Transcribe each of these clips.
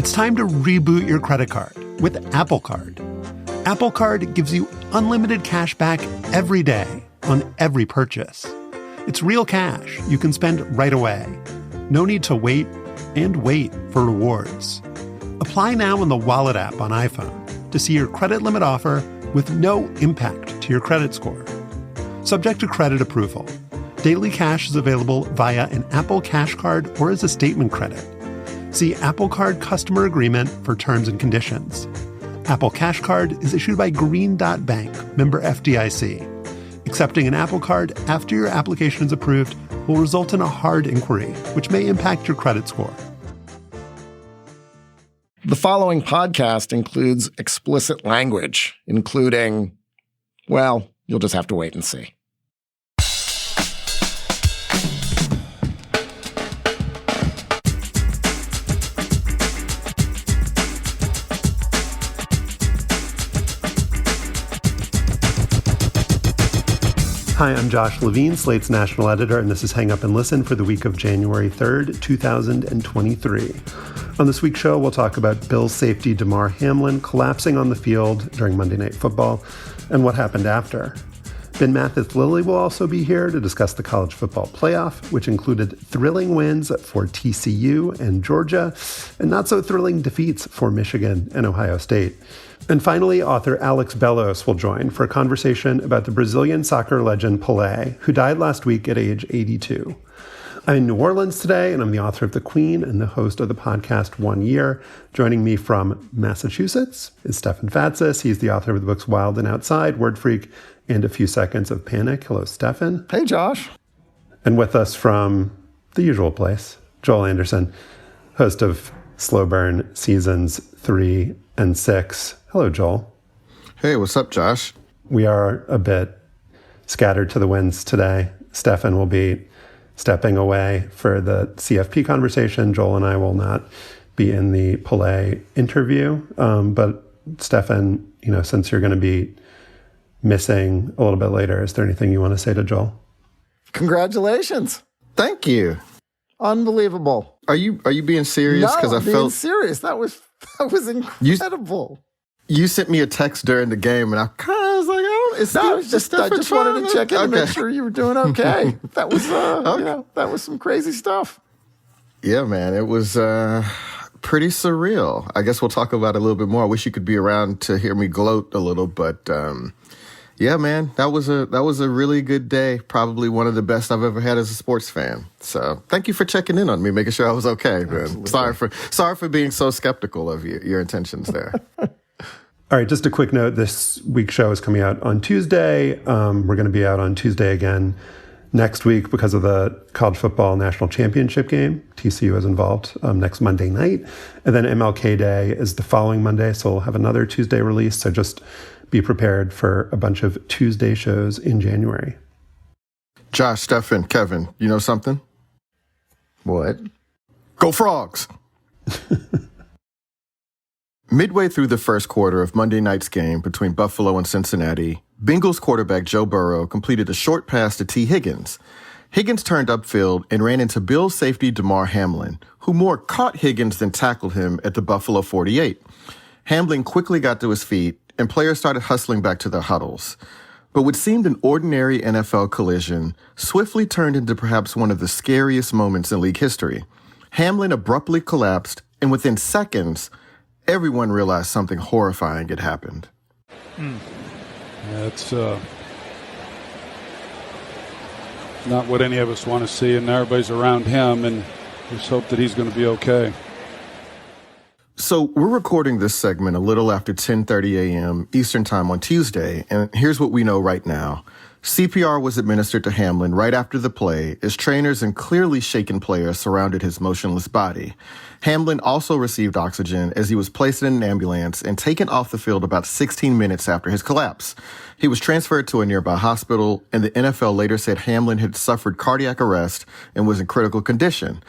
It's time to reboot your credit card with Apple Card. Apple Card gives you unlimited cash back every day on every purchase. It's real cash you can spend right away. No need to wait and wait for rewards. Apply now in the Wallet app on iPhone to see your credit limit offer with no impact to your credit score. Subject to credit approval. Daily cash is available via an Apple Cash Card or as a statement credit. See Apple Card customer agreement for terms and conditions. Apple Cash Card is issued by Green Dot Bank, member FDIC. Accepting an Apple Card after your application is approved will result in a hard inquiry, which may impact your credit score. The following podcast includes explicit language, including, well, you'll just have to wait and see. Hi, I'm Josh Levin, Slate's national editor, and this is Hang Up and Listen for the week of January 3rd, 2023. On this week's show, we'll talk about Bills safety Damar Hamlin collapsing on the field during Monday Night Football and what happened after. Mathis-Lilley will also be here to discuss the college football playoff, which included thrilling wins for TCU and Georgia and not so thrilling defeats for Michigan and Ohio State. And finally, author Alex Bellos will join for a conversation about the Brazilian soccer legend Pelé, who died last week at age 82. I'm in New Orleans today, and I'm the author of The Queen and the host of the podcast 1 Year. Joining me from Massachusetts is Stefan Fatsis. He's the author of the books Wild and Outside, Word Freak, and A Few Seconds of Panic. Hello, Stefan. Hey, Josh. And with us from the usual place, Joel Anderson, host of Slow Burn Seasons 3 and 6. Hello, Joel. Hey, what's up, Josh? We are a bit scattered to the winds today. Stefan will be stepping away for the CFP conversation. Joel and I will not be in the Pelé interview. But Stefan, since you're going to be missing a little bit later, is there anything you want to say to Joel? Congratulations. Thank you. Unbelievable. Are you being serious? No, I I'm being serious. That was incredible. You sent me a text during the game, and I was like, I just wanted to check in and make sure you were doing okay. That was, that was some crazy stuff. Yeah, man, it was pretty surreal. I guess we'll talk about it a little bit more. I wish you could be around to hear me gloat a little, but yeah, man, that was a really good day. Probably one of the best I've ever had as a sports fan. So thank you for checking in on me, making sure I was okay, man. Absolutely. Sorry for being so skeptical of your intentions there. All right, just a quick note. This week's show is coming out on Tuesday. We're going to be out on Tuesday again next week because of the college football national championship game. TCU is involved next Monday night. And then MLK Day is the following Monday, so we'll have another Tuesday release. So just be prepared for a bunch of Tuesday shows in January. Josh, Stefan, Kevin, you know something? What? Go Frogs! Midway through the first quarter of Monday night's game between Buffalo and Cincinnati, Bengals quarterback Joe Burrow completed a short pass to T. Higgins. Higgins turned upfield and ran into Bills safety Damar Hamlin, who more caught Higgins than tackled him at the Buffalo 48. Hamlin quickly got to his feet, and players started hustling back to their huddles. But what seemed an ordinary NFL collision swiftly turned into perhaps one of the scariest moments in league history. Hamlin abruptly collapsed, and within seconds, everyone realized something horrifying had happened. That's not what any of us want to see, and everybody's around him, and just hope that he's going to be okay. So we're recording this segment a little after 10:30 a.m. Eastern Time on Tuesday, and here's what we know right now. CPR was administered to Hamlin right after the play as trainers and clearly shaken players surrounded his motionless body. Hamlin also received oxygen as he was placed in an ambulance and taken off the field about 16 minutes after his collapse. He was transferred to a nearby hospital, and the NFL later said Hamlin had suffered cardiac arrest and was in critical condition.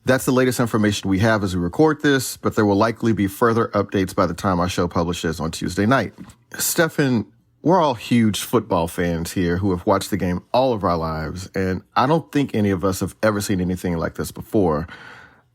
That's the latest information we have as we record this, but there will likely be further updates by the time our show publishes on Tuesday night. Stefan, we're all huge football fans here who have watched the game all of our lives, and I don't think any of us have ever seen anything like this before.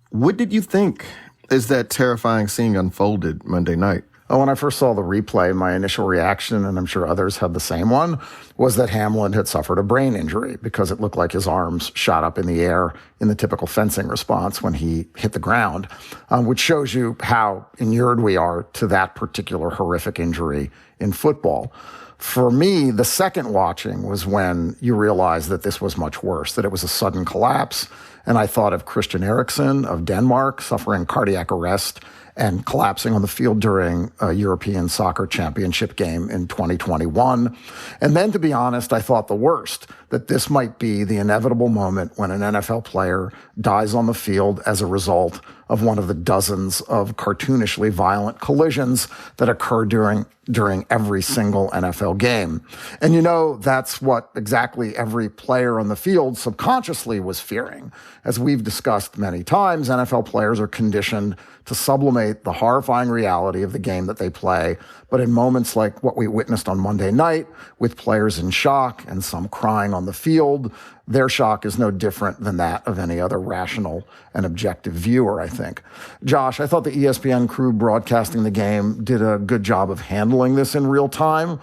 What did you think is that terrifying scene unfolded Monday night? When I first saw the replay, my initial reaction, and I'm sure others had the same one, was that Hamlin had suffered a brain injury because it looked like his arms shot up in the air in the typical fencing response when he hit the ground, which shows you how inured we are to that particular horrific injury in football. For me, the second watching was when you realized that this was much worse, that it was a sudden collapse. And I thought of Christian Eriksen of Denmark suffering cardiac arrest and collapsing on the field during a European Soccer Championship game in 2021. And then, to be honest, I thought the worst, that this might be the inevitable moment when an NFL player dies on the field as a result of one of the dozens of cartoonishly violent collisions that occur during every single NFL game. And that's what exactly every player on the field subconsciously was fearing. As we've discussed many times, NFL players are conditioned to sublimate the horrifying reality of the game that they play. But in moments like what we witnessed on Monday night, with players in shock and some crying on the field, their shock is no different than that of any other rational and objective viewer, I think. Josh, I thought the ESPN crew broadcasting the game did a good job of handling this in real time.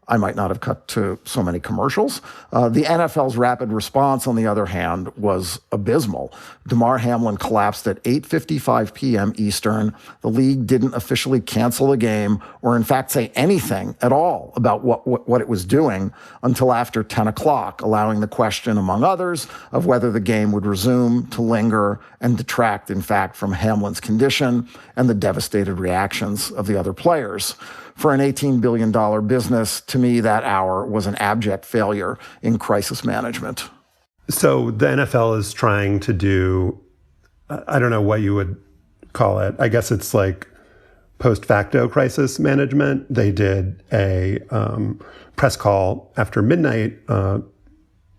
I might not have cut to so many commercials. The NFL's rapid response, on the other hand, was abysmal. Damar Hamlin collapsed at 8:55 p.m. Eastern. The league didn't officially cancel the game or, in fact, say anything at all about what it was doing until after 10 o'clock, allowing the question, among others, of whether the game would resume to linger and detract, in fact, from Hamlin's condition and the devastated reactions of the other players. For an $18 billion business, to me, that hour was an abject failure in crisis management. So the NFL is trying to do, I don't know what you would call it. I guess it's like post facto crisis management. They did a press call after midnight,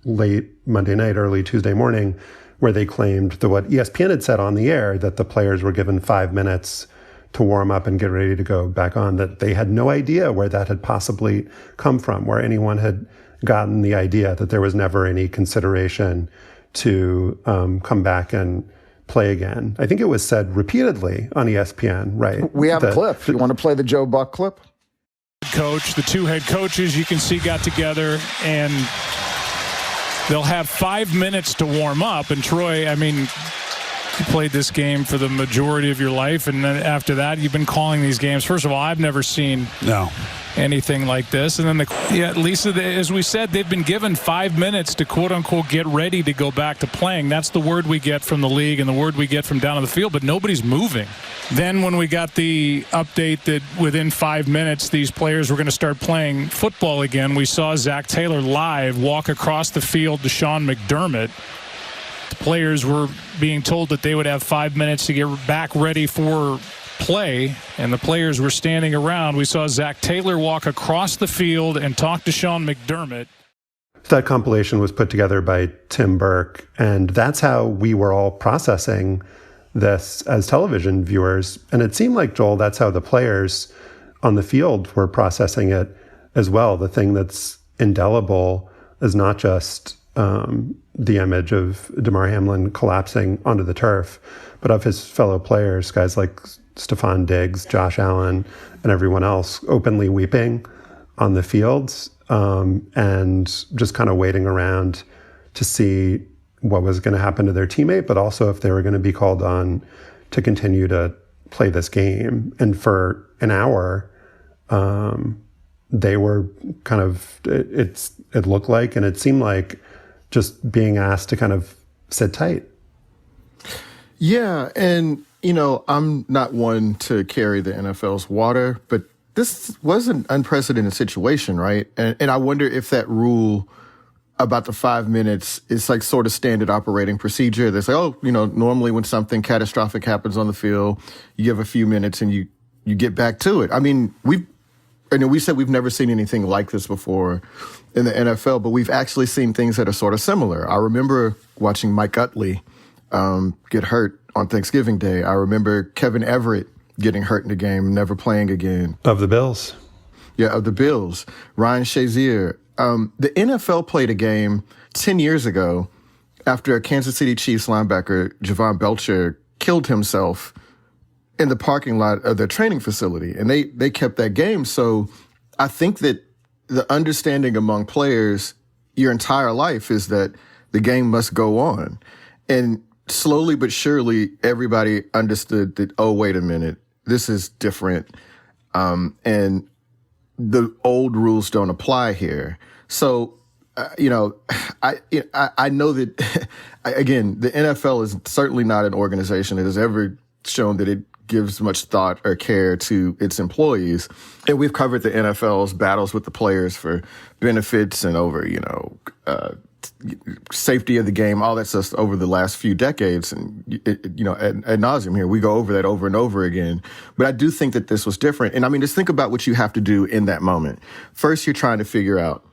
late Monday night, early Tuesday morning, where they claimed that what ESPN had said on the air, that the players were given 5 minutes to warm up and get ready to go back on, that they had no idea where that had possibly come from, where anyone had gotten the idea, that there was never any consideration to come back and play again. I think it was said repeatedly on ESPN, right? We have a clip. You want to play the Joe Buck clip? Coach, the two head coaches you can see got together, and they'll have 5 minutes to warm up. And Troy, I mean, you played this game for the majority of your life, and then after that, you've been calling these games. First of all, I've never seen anything like this. And then, Lisa, as we said, they've been given 5 minutes to quote-unquote get ready to go back to playing. That's the word we get from the league and the word we get from down on the field, but nobody's moving. Then when we got the update that within 5 minutes these players were going to start playing football again, we saw Zach Taylor live walk across the field to Sean McDermott. The players were being told that they would have 5 minutes to get back ready for play, and the players were standing around. We saw Zach Taylor walk across the field and talk to Sean McDermott. That compilation was put together by Tim Burke, and that's how we were all processing this as television viewers. And it seemed like, Joel, that's how the players on the field were processing it as well. The thing that's indelible is not just the image of Damar Hamlin collapsing onto the turf, but of his fellow players, guys like Stefan Diggs, Josh Allen, and everyone else openly weeping on the fields, and just kind of waiting around to see what was going to happen to their teammate, but also if they were going to be called on to continue to play this game. And for an hour, they were kind of, it looked like, and it seemed like, just being asked to kind of sit tight. Yeah, and, I'm not one to carry the NFL's water, but this was an unprecedented situation, right? And I wonder if that rule about the 5 minutes is like sort of standard operating procedure. They say, normally when something catastrophic happens on the field, you give a few minutes and you get back to it. I mean, we said we've never seen anything like this before in the NFL, but we've actually seen things that are sort of similar. I remember watching Mike Utley get hurt on Thanksgiving Day. I remember Kevin Everett getting hurt in the game, never playing again. Of the Bills. Yeah, of the Bills. Ryan Shazier. The NFL played a game 10 years ago after a Kansas City Chiefs linebacker, Javon Belcher, killed himself in the parking lot of their training facility, and they kept that game. So I think that the understanding among players your entire life is that the game must go on. And slowly but surely, everybody understood that, oh, wait a minute, this is different. And the old rules don't apply here. So, I know that, again, the NFL is certainly not an organization that has ever shown that it gives much thought or care to its employees. And we've covered the NFL's battles with the players for benefits and over, safety of the game, all that stuff over the last few decades. And, ad nauseum here, we go over that over and over again. But I do think that this was different. And I mean, just think about what you have to do in that moment. First, you're trying to figure out,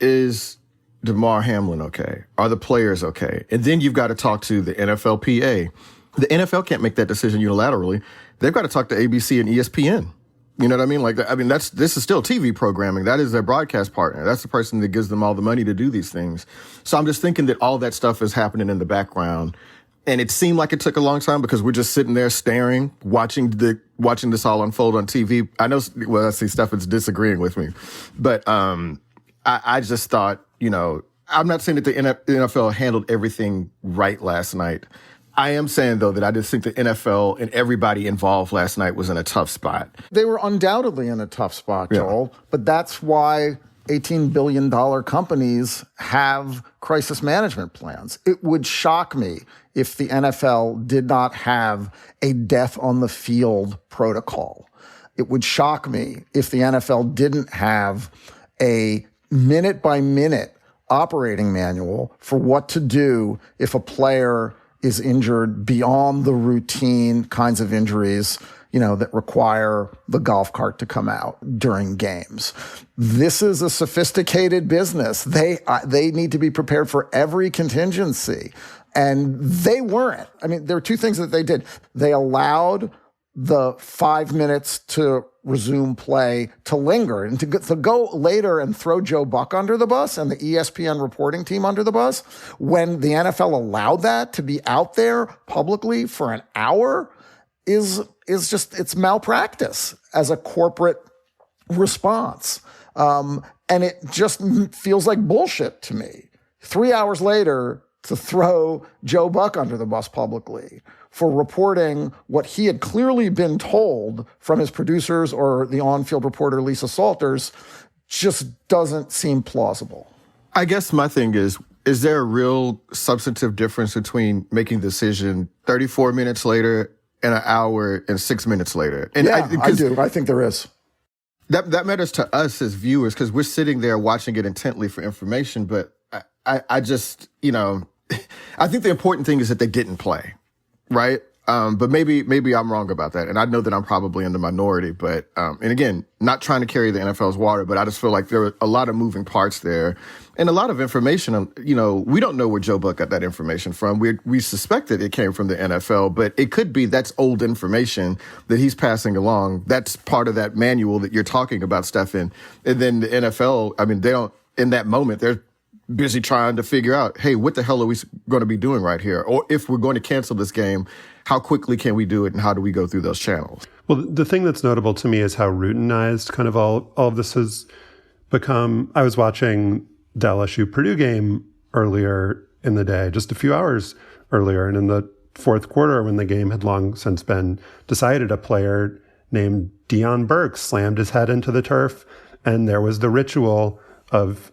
is Damar Hamlin okay? Are the players okay? And then you've got to talk to the NFLPA. The NFL can't make that decision unilaterally. They've got to talk to ABC and ESPN. You know what I mean? This is still TV programming. That is their broadcast partner. That's the person that gives them all the money to do these things. So I'm just thinking that all that stuff is happening in the background. And it seemed like it took a long time because we're just sitting there staring, watching this all unfold on TV. I know, I see Stefan's disagreeing with me, but I just thought, I'm not saying that the NFL handled everything right last night. I am saying, though, that I just think the NFL and everybody involved last night was in a tough spot. They were undoubtedly in a tough spot, Joel, but that's why $18 billion companies have crisis management plans. It would shock me if the NFL did not have a death on the field protocol. It would shock me if the NFL didn't have a minute-by-minute operating manual for what to do if a player is injured beyond the routine kinds of injuries, that require the golf cart to come out during games. This is a sophisticated business. They need to be prepared for every contingency. And they weren't. I mean, there are two things that they did. They allowed the 5 minutes to resume play to linger and to go later and throw Joe Buck under the bus and the ESPN reporting team under the bus when the NFL allowed that to be out there publicly for an hour is just, it's malpractice as a corporate response. And it just feels like bullshit to me. 3 hours later to throw Joe Buck under the bus publicly for reporting what he had clearly been told from his producers or the on-field reporter Lisa Salters just doesn't seem plausible. I guess my thing is there a real substantive difference between making the decision 34 minutes later and an hour and 6 minutes later? And I do. I think there is. That matters to us as viewers because we're sitting there watching it intently for information. But I just, I think the important thing is that they didn't play. Right. But maybe I'm wrong about that. And I know that I'm probably in the minority, but, and again, not trying to carry the NFL's water, but I just feel like there are a lot of moving parts there and a lot of information. We don't know where Joe Buck got that information from. We suspect that it came from the NFL, but it could be that's old information that he's passing along. That's part of that manual that you're talking about, Stefan. And then the NFL, they don't, in that moment, they're busy trying to figure out, hey, what the hell are we going to be doing right here? Or if we're going to cancel this game, how quickly can we do it and how do we go through those channels? Well, the thing that's notable to me is how routinized kind of all of this has become. I was watching the LSU Purdue game earlier in the day, just a few hours earlier. And in the fourth quarter, when the game had long since been decided, a player named Deion Burks slammed his head into the turf. And there was the ritual of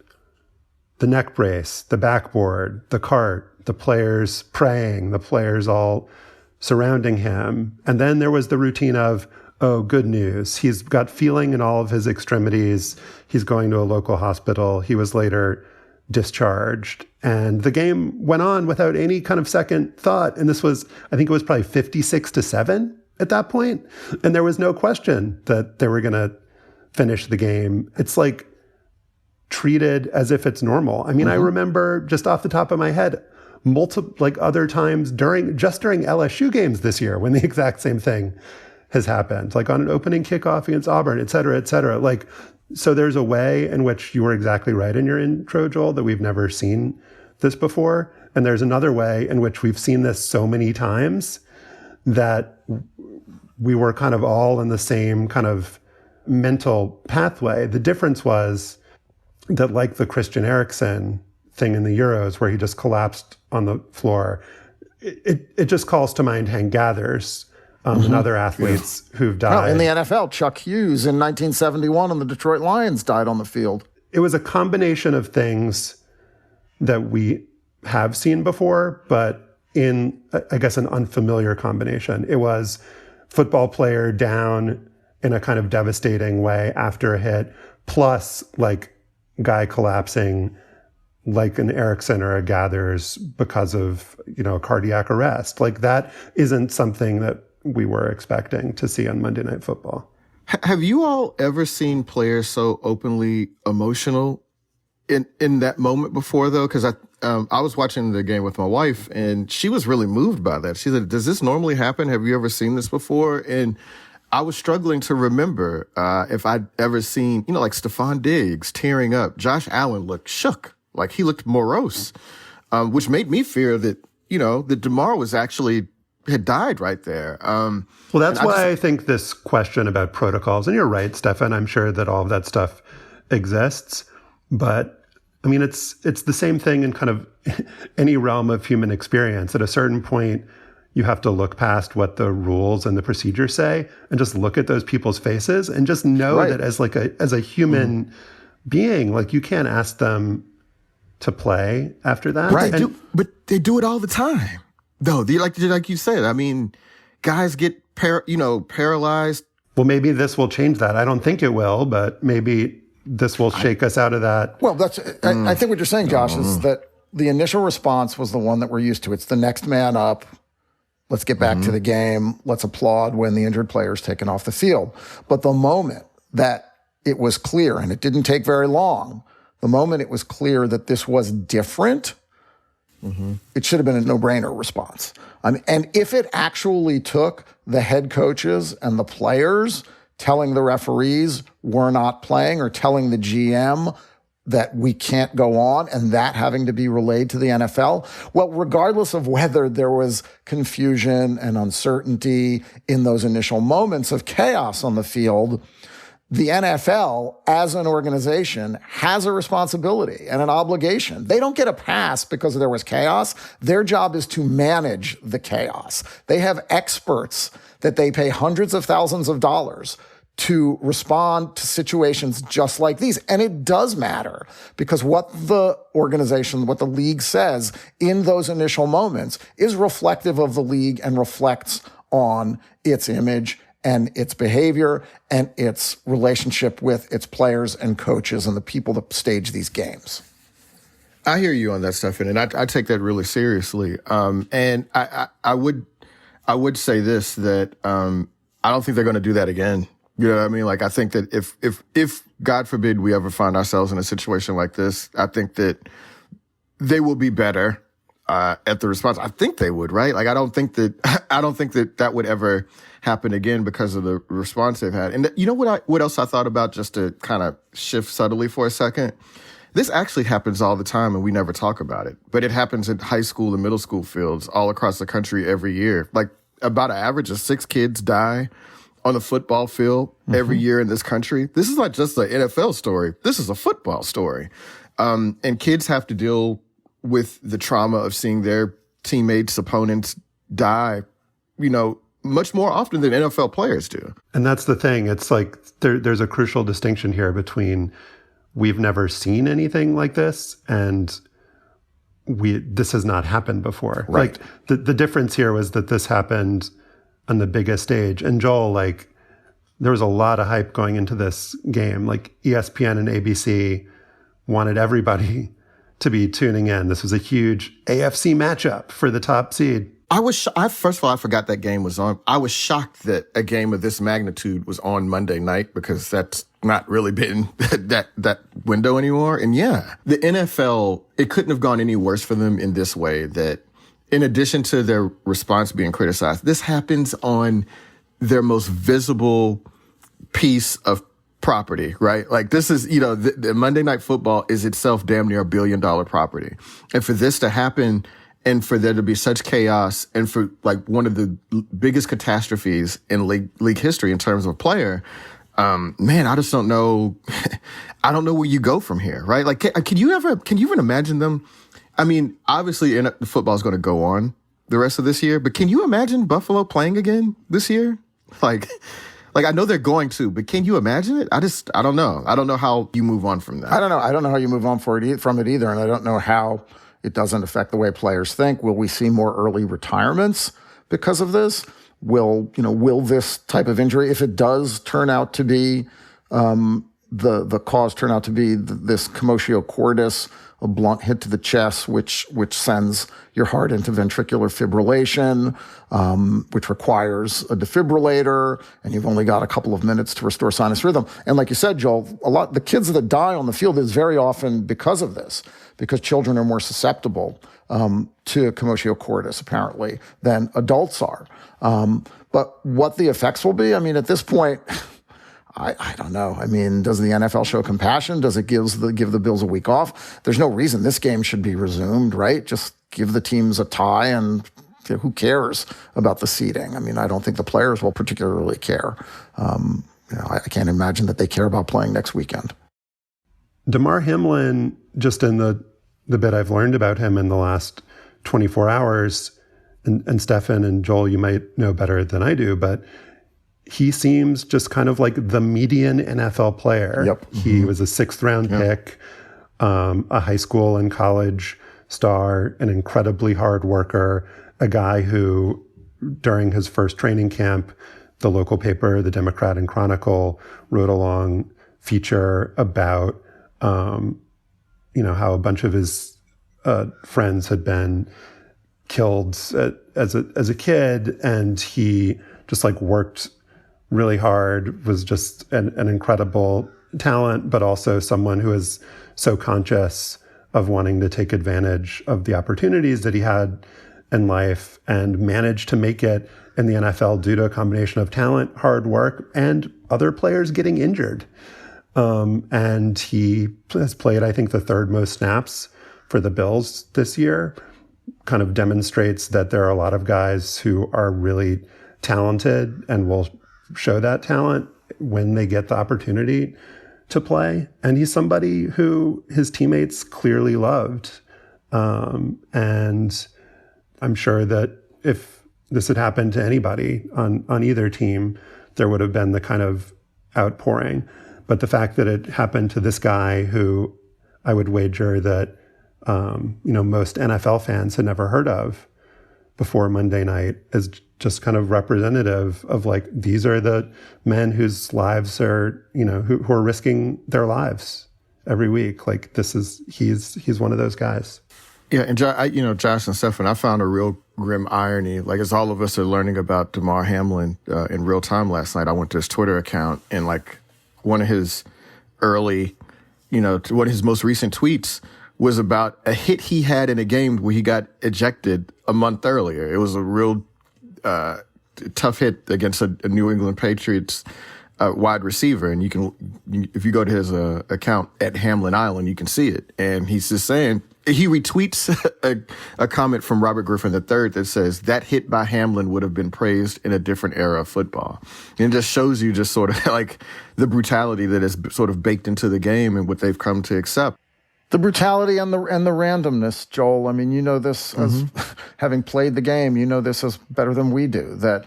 the neck brace, the backboard, the cart, the players praying, the players all surrounding him. And then there was the routine of, oh, good news. He's got feeling in all of his extremities. He's going to a local hospital. He was later discharged. And the game went on without any kind of second thought. And this was, I think it was probably 56-7 at that point. And there was no question that they were going to finish the game. It's like treated as if it's normal. I mean, I remember just off the top of my head, other times during LSU games this year when the exact same thing has happened, like on an opening kickoff against Auburn, et cetera, et cetera. Like, so there's a way in which you were exactly right in your intro, Joel, that we've never seen this before. And there's another way in which we've seen this so many times that we were kind of all in the same kind of mental pathway. The difference was that, like the Christian Eriksen thing in the Euros where he just collapsed on the floor, it just calls to mind Hank Gathers and other athletes who've died. In the NFL, Chuck Hughes in 1971 and the Detroit Lions died on the field. It was a combination of things that we have seen before, but in, I guess, an unfamiliar combination. It was football player down in a kind of devastating way after a hit, plus like guy collapsing like an Eriksen or a Gathers because of, a cardiac arrest. Like that isn't something that we were expecting to see on Monday Night Football. Have you all ever seen players so openly emotional in that moment before, though? Because I was watching the game with my wife, and she was really moved by that. She said, does this normally happen? Have you ever seen this before? And I was struggling to remember if I'd ever seen, like Stefan Diggs tearing up. Josh Allen looked shook, like he looked morose, which made me fear that, that Damar had died right there. Well, that's why I think this question about protocols, and you're right, Stefan, I'm sure that all of that stuff exists, but I mean, it's the same thing in kind of any realm of human experience. At a certain point, you have to look past what the rules and the procedures say and just look at those people's faces and just know that as a human being, like you can't ask them to play after that. Right. But they do it all the time, though. Like you said, I mean, guys get paralyzed. Well, maybe this will change that. I don't think it will, but maybe this will shake us out of that. Well, I think what you're saying, Josh, is that the initial response was the one that we're used to. It's the next man up. Let's get back to the game. Let's applaud when the injured player is taken off the field. But the moment that it was clear, and it didn't take very long, the moment it was clear that this was different, it should have been a no-brainer response. And if it actually took the head coaches and the players telling the referees we're not playing or telling the GM that we can't go on and that having to be relayed to the NFL, well, regardless of whether there was confusion and uncertainty in those initial moments of chaos on the field, the NFL as an organization has a responsibility and an obligation. They don't get a pass because there was chaos. Their job is to manage the chaos. They have experts that they pay hundreds of thousands of dollars to respond to situations just like these. And it does matter because what the organization, what the league says in those initial moments is reflective of the league and reflects on its image and its behavior and its relationship with its players and coaches and the people that stage these games. I hear you on that stuff, and I take that really seriously. And I would say this, that I don't think they're going to do that again. You know what I mean? Like, I think that if God forbid we ever find ourselves in a situation like this, I think that they will be better at the response. I think they would, right? Like, I don't think that would ever happen again because of the response they've had. And you know what else I thought about, just to kind of shift subtly for a second? This actually happens all the time and we never talk about it, but it happens in high school and middle school fields all across the country every year. Like, about an average of 6 kids die on the football field every year in this country. This is not just an NFL story. This is a football story. And kids have to deal with the trauma of seeing their teammates, opponents die, much more often than NFL players do. And that's the thing. It's like there's a crucial distinction here between we've never seen anything like this and this has not happened before. Right. Like the difference here was that this happened on the biggest stage. And Joel, like, there was a lot of hype going into this game. Like, ESPN and ABC wanted everybody to be tuning in. This was a huge AFC matchup for the top seed. First of all, I forgot that game was on. I was shocked that a game of this magnitude was on Monday night, because that's not really been that window anymore. And yeah, the NFL, it couldn't have gone any worse for them in this way, that in addition to their response being criticized, this happens on their most visible piece of property, right? Like, this is, the Monday Night Football is itself damn near $1 billion property. And for this to happen and for there to be such chaos and for like one of the biggest catastrophes in league history in terms of player, man, I just don't know. I don't know where you go from here, right? Like, can you even imagine them? I mean, obviously football is going to go on the rest of this year, but can you imagine Buffalo playing again this year? Like I know they're going to, but can you imagine it? I don't know. I don't know how you move on from that. I don't know. I don't know how you move on from it either. And I don't know how it doesn't affect the way players think. Will we see more early retirements because of this? Will this type of injury, if it does turn out to be, the cause turn out to be this commotio cordis, a blunt hit to the chest, which sends your heart into ventricular fibrillation, which requires a defibrillator, and you've only got a couple of minutes to restore sinus rhythm. And like you said, Joel, the kids that die on the field is very often because of this, because children are more susceptible to commotio cordis, apparently, than adults are. But what the effects will be, I mean, at this point, I don't know. I mean, does the NFL show compassion? Does it give the Bills a week off? There's no reason this game should be resumed, right? Just give the teams a tie, and who cares about the seeding? I mean, I don't think the players will particularly care. I can't imagine that they care about playing next weekend. Damar Hamlin, just in the bit I've learned about him in the last 24 hours, and Stefan and Joel, you might know better than I do, but he seems just kind of like the median NFL player. Yep. He was a 6th-round pick, a high school and college star, an incredibly hard worker, a guy who, during his first training camp, the local paper, the Democrat and Chronicle, wrote a long feature about, how a bunch of his friends had been killed as a kid, and he just like worked really hard, was just an incredible talent, but also someone who is so conscious of wanting to take advantage of the opportunities that he had in life and managed to make it in the NFL due to a combination of talent, hard work, and other players getting injured. And he has played, I think, the 3rd most snaps for the Bills this year. Kind of demonstrates that there are a lot of guys who are really talented and will show that talent when they get the opportunity to play. And he's somebody who his teammates clearly loved. And I'm sure that if this had happened to anybody on either team, there would have been the kind of outpouring. But the fact that it happened to this guy who I would wager that, most NFL fans had never heard of before Monday night is just kind of representative of like, these are the men whose lives are, who are risking their lives every week. Like he's one of those guys. Yeah. And Josh and Stefan, I found a real grim irony. Like, as all of us are learning about Damar Hamlin in real time last night, I went to his Twitter account, and like one of his early, one of his most recent tweets was about a hit he had in a game where he got ejected a month earlier. It was a real tough hit against a New England Patriots wide receiver. And if you go to his account at Hamlin Island, you can see it. And he's just saying, he retweets a comment from Robert Griffin III that says that hit by Hamlin would have been praised in a different era of football. And it just shows you just sort of like the brutality that is sort of baked into the game and what they've come to accept. The brutality and the randomness, Joel. I mean, this as having played the game, this as better than we do, that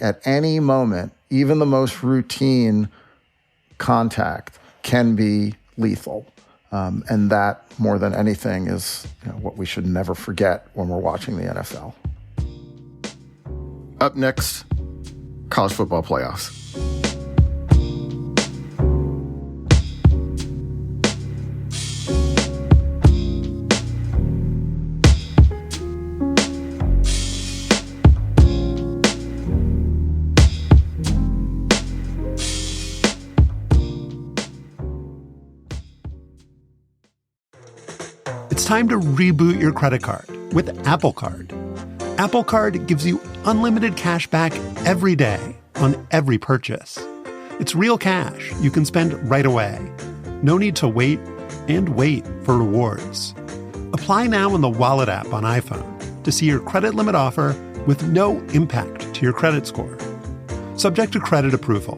at any moment, even the most routine contact can be lethal. And that, more than anything, is what we should never forget when we're watching the NFL. Up next, college football playoffs. It's time to reboot your credit card with Apple Card. Apple Card gives you unlimited cash back every day on every purchase. It's real cash you can spend right away. No need to wait and wait for rewards. Apply now in the Wallet app on iPhone. to see your credit limit offer with no impact to your credit score. Subject to credit approval.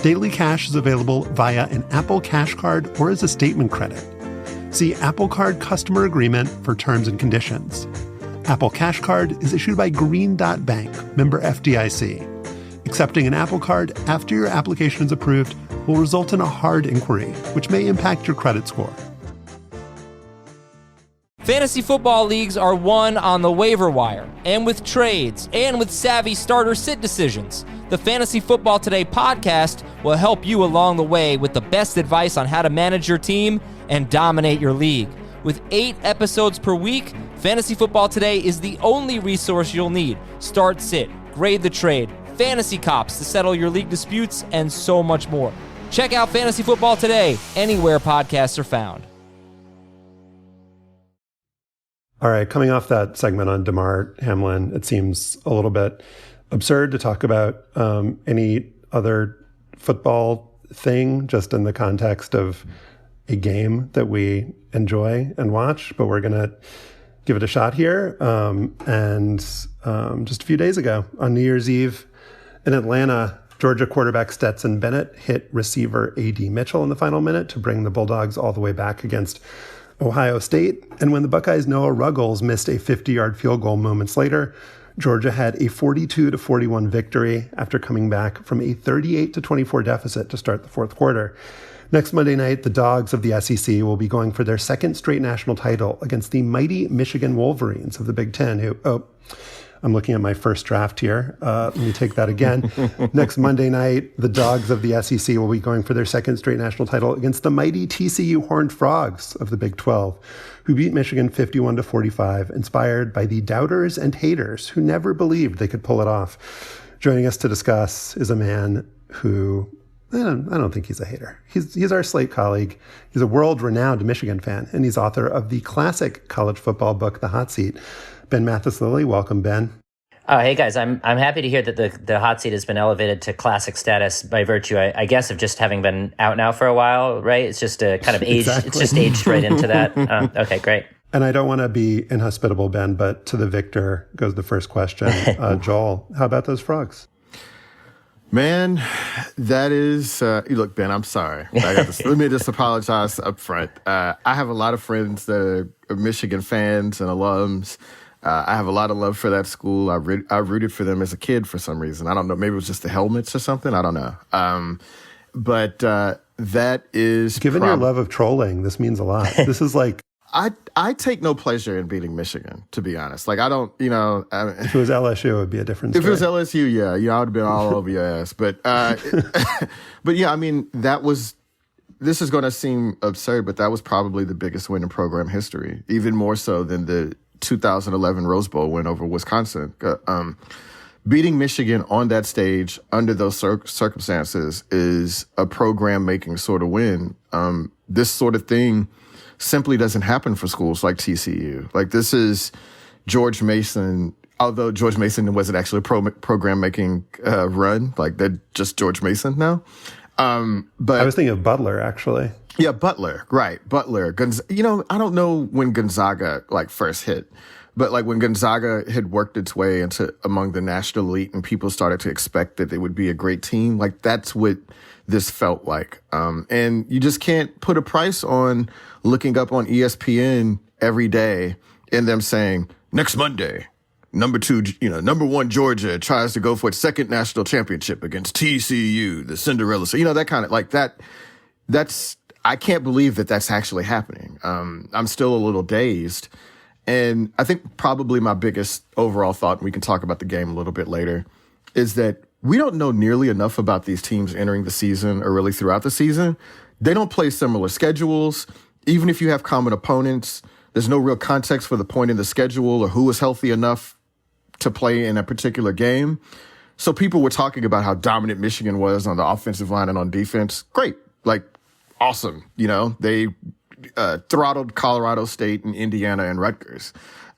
Daily cash is available via an Apple Cash Card or as a statement credit. See Apple Card Customer Agreement for terms and conditions. Apple Cash Card is issued by Green Dot Bank, member FDIC. Accepting an Apple Card after your application is approved will result in a hard inquiry, which may impact your credit score. Fantasy football leagues are won on the waiver wire, and with trades, and with savvy starter sit decisions. The Fantasy Football Today podcast will help you along the way with the best advice on how to manage your team and dominate your league. With 8 episodes per week, Fantasy Football Today is the only resource you'll need. Start sit, grade the trade, fantasy cops to settle your league disputes, and so much more. Check out Fantasy Football Today anywhere podcasts are found. All right, coming off that segment on Damar Hamlin, it seems a little bit absurd to talk about any other football thing just in the context of a game that we enjoy and watch, but we're going to give it a shot here. Just a few days ago, on New Year's Eve in Atlanta, Georgia quarterback Stetson Bennett hit receiver A.D. Mitchell in the final minute to bring the Bulldogs all the way back against Ohio State. And when the Buckeyes' Noah Ruggles missed a 50-yard field goal moments later, Georgia had a 42-41 victory after coming back from a 38-24 deficit to start the fourth quarter. Next Monday night, the Dogs of the SEC will be going for their second straight national title against the mighty Michigan Wolverines of the Big Ten, who, I'm looking at my first draft here. Let me take that again. Next Monday night, the Dogs of the SEC will be going for their second straight national title against the mighty TCU Horned Frogs of the Big 12, who beat Michigan 51-45, inspired by the doubters and haters who never believed they could pull it off. Joining us to discuss is a man who, I don't think he's a hater. He's our Slate colleague. He's a world-renowned Michigan fan, and he's author of the classic college football book, The Hot Seat. Ben Mathis-Lilley, welcome, Ben. Oh, hey guys, I'm happy to hear that the hot seat has been elevated to classic status by virtue, I guess, of just having been out now for a while, right? It's just a kind of age. Exactly. It's just aged right into that. Okay, great. And I don't want to be inhospitable, Ben, but to the victor goes the first question. Joel, how about those frogs? Man, that is, look, Ben, I'm sorry. Let me just apologize up front. I have a lot of friends that are Michigan fans and alums. I have a lot of love for that school. I rooted for them as a kid for some reason. I don't know. Maybe it was just the helmets or something. I don't know. But that is... Given your love of trolling, this means a lot. This is like... I take no pleasure in beating Michigan, to be honest. Like, I don't, if it was LSU, it would be a different story. If it was LSU, yeah, I would have been all over your ass. But yeah, I mean, this is going to seem absurd, but that was probably the biggest win in program history, even more so than the 2011 Rose Bowl win over Wisconsin. Beating Michigan on that stage under those circumstances is a program-making sort of win. This sort of thing simply doesn't happen for schools like TCU. Like, this is George Mason, although George Mason wasn't actually a program-making run. Like, they're just George Mason now. But I was thinking of Butler, actually. Yeah, Butler, right. Butler. I don't know when Gonzaga, first hit. But, when Gonzaga had worked its way into among the national elite and people started to expect that they would be a great team, that's what this felt like. And you just can't put a price on looking up on ESPN every day and them saying, next Monday, number 1 Georgia tries to go for its second national championship against TCU, the Cinderella. So, that kind of that's, I can't believe that that's actually happening. I'm still a little dazed. And I think probably my biggest overall thought, and we can talk about the game a little bit later, is that we don't know nearly enough about these teams entering the season or really throughout the season. They don't play similar schedules. Even if you have common opponents, there's no real context for the point in the schedule or who is healthy enough to play in a particular game. So people were talking about how dominant Michigan was on the offensive line and on defense. Great. Awesome. They throttled Colorado State and Indiana and Rutgers.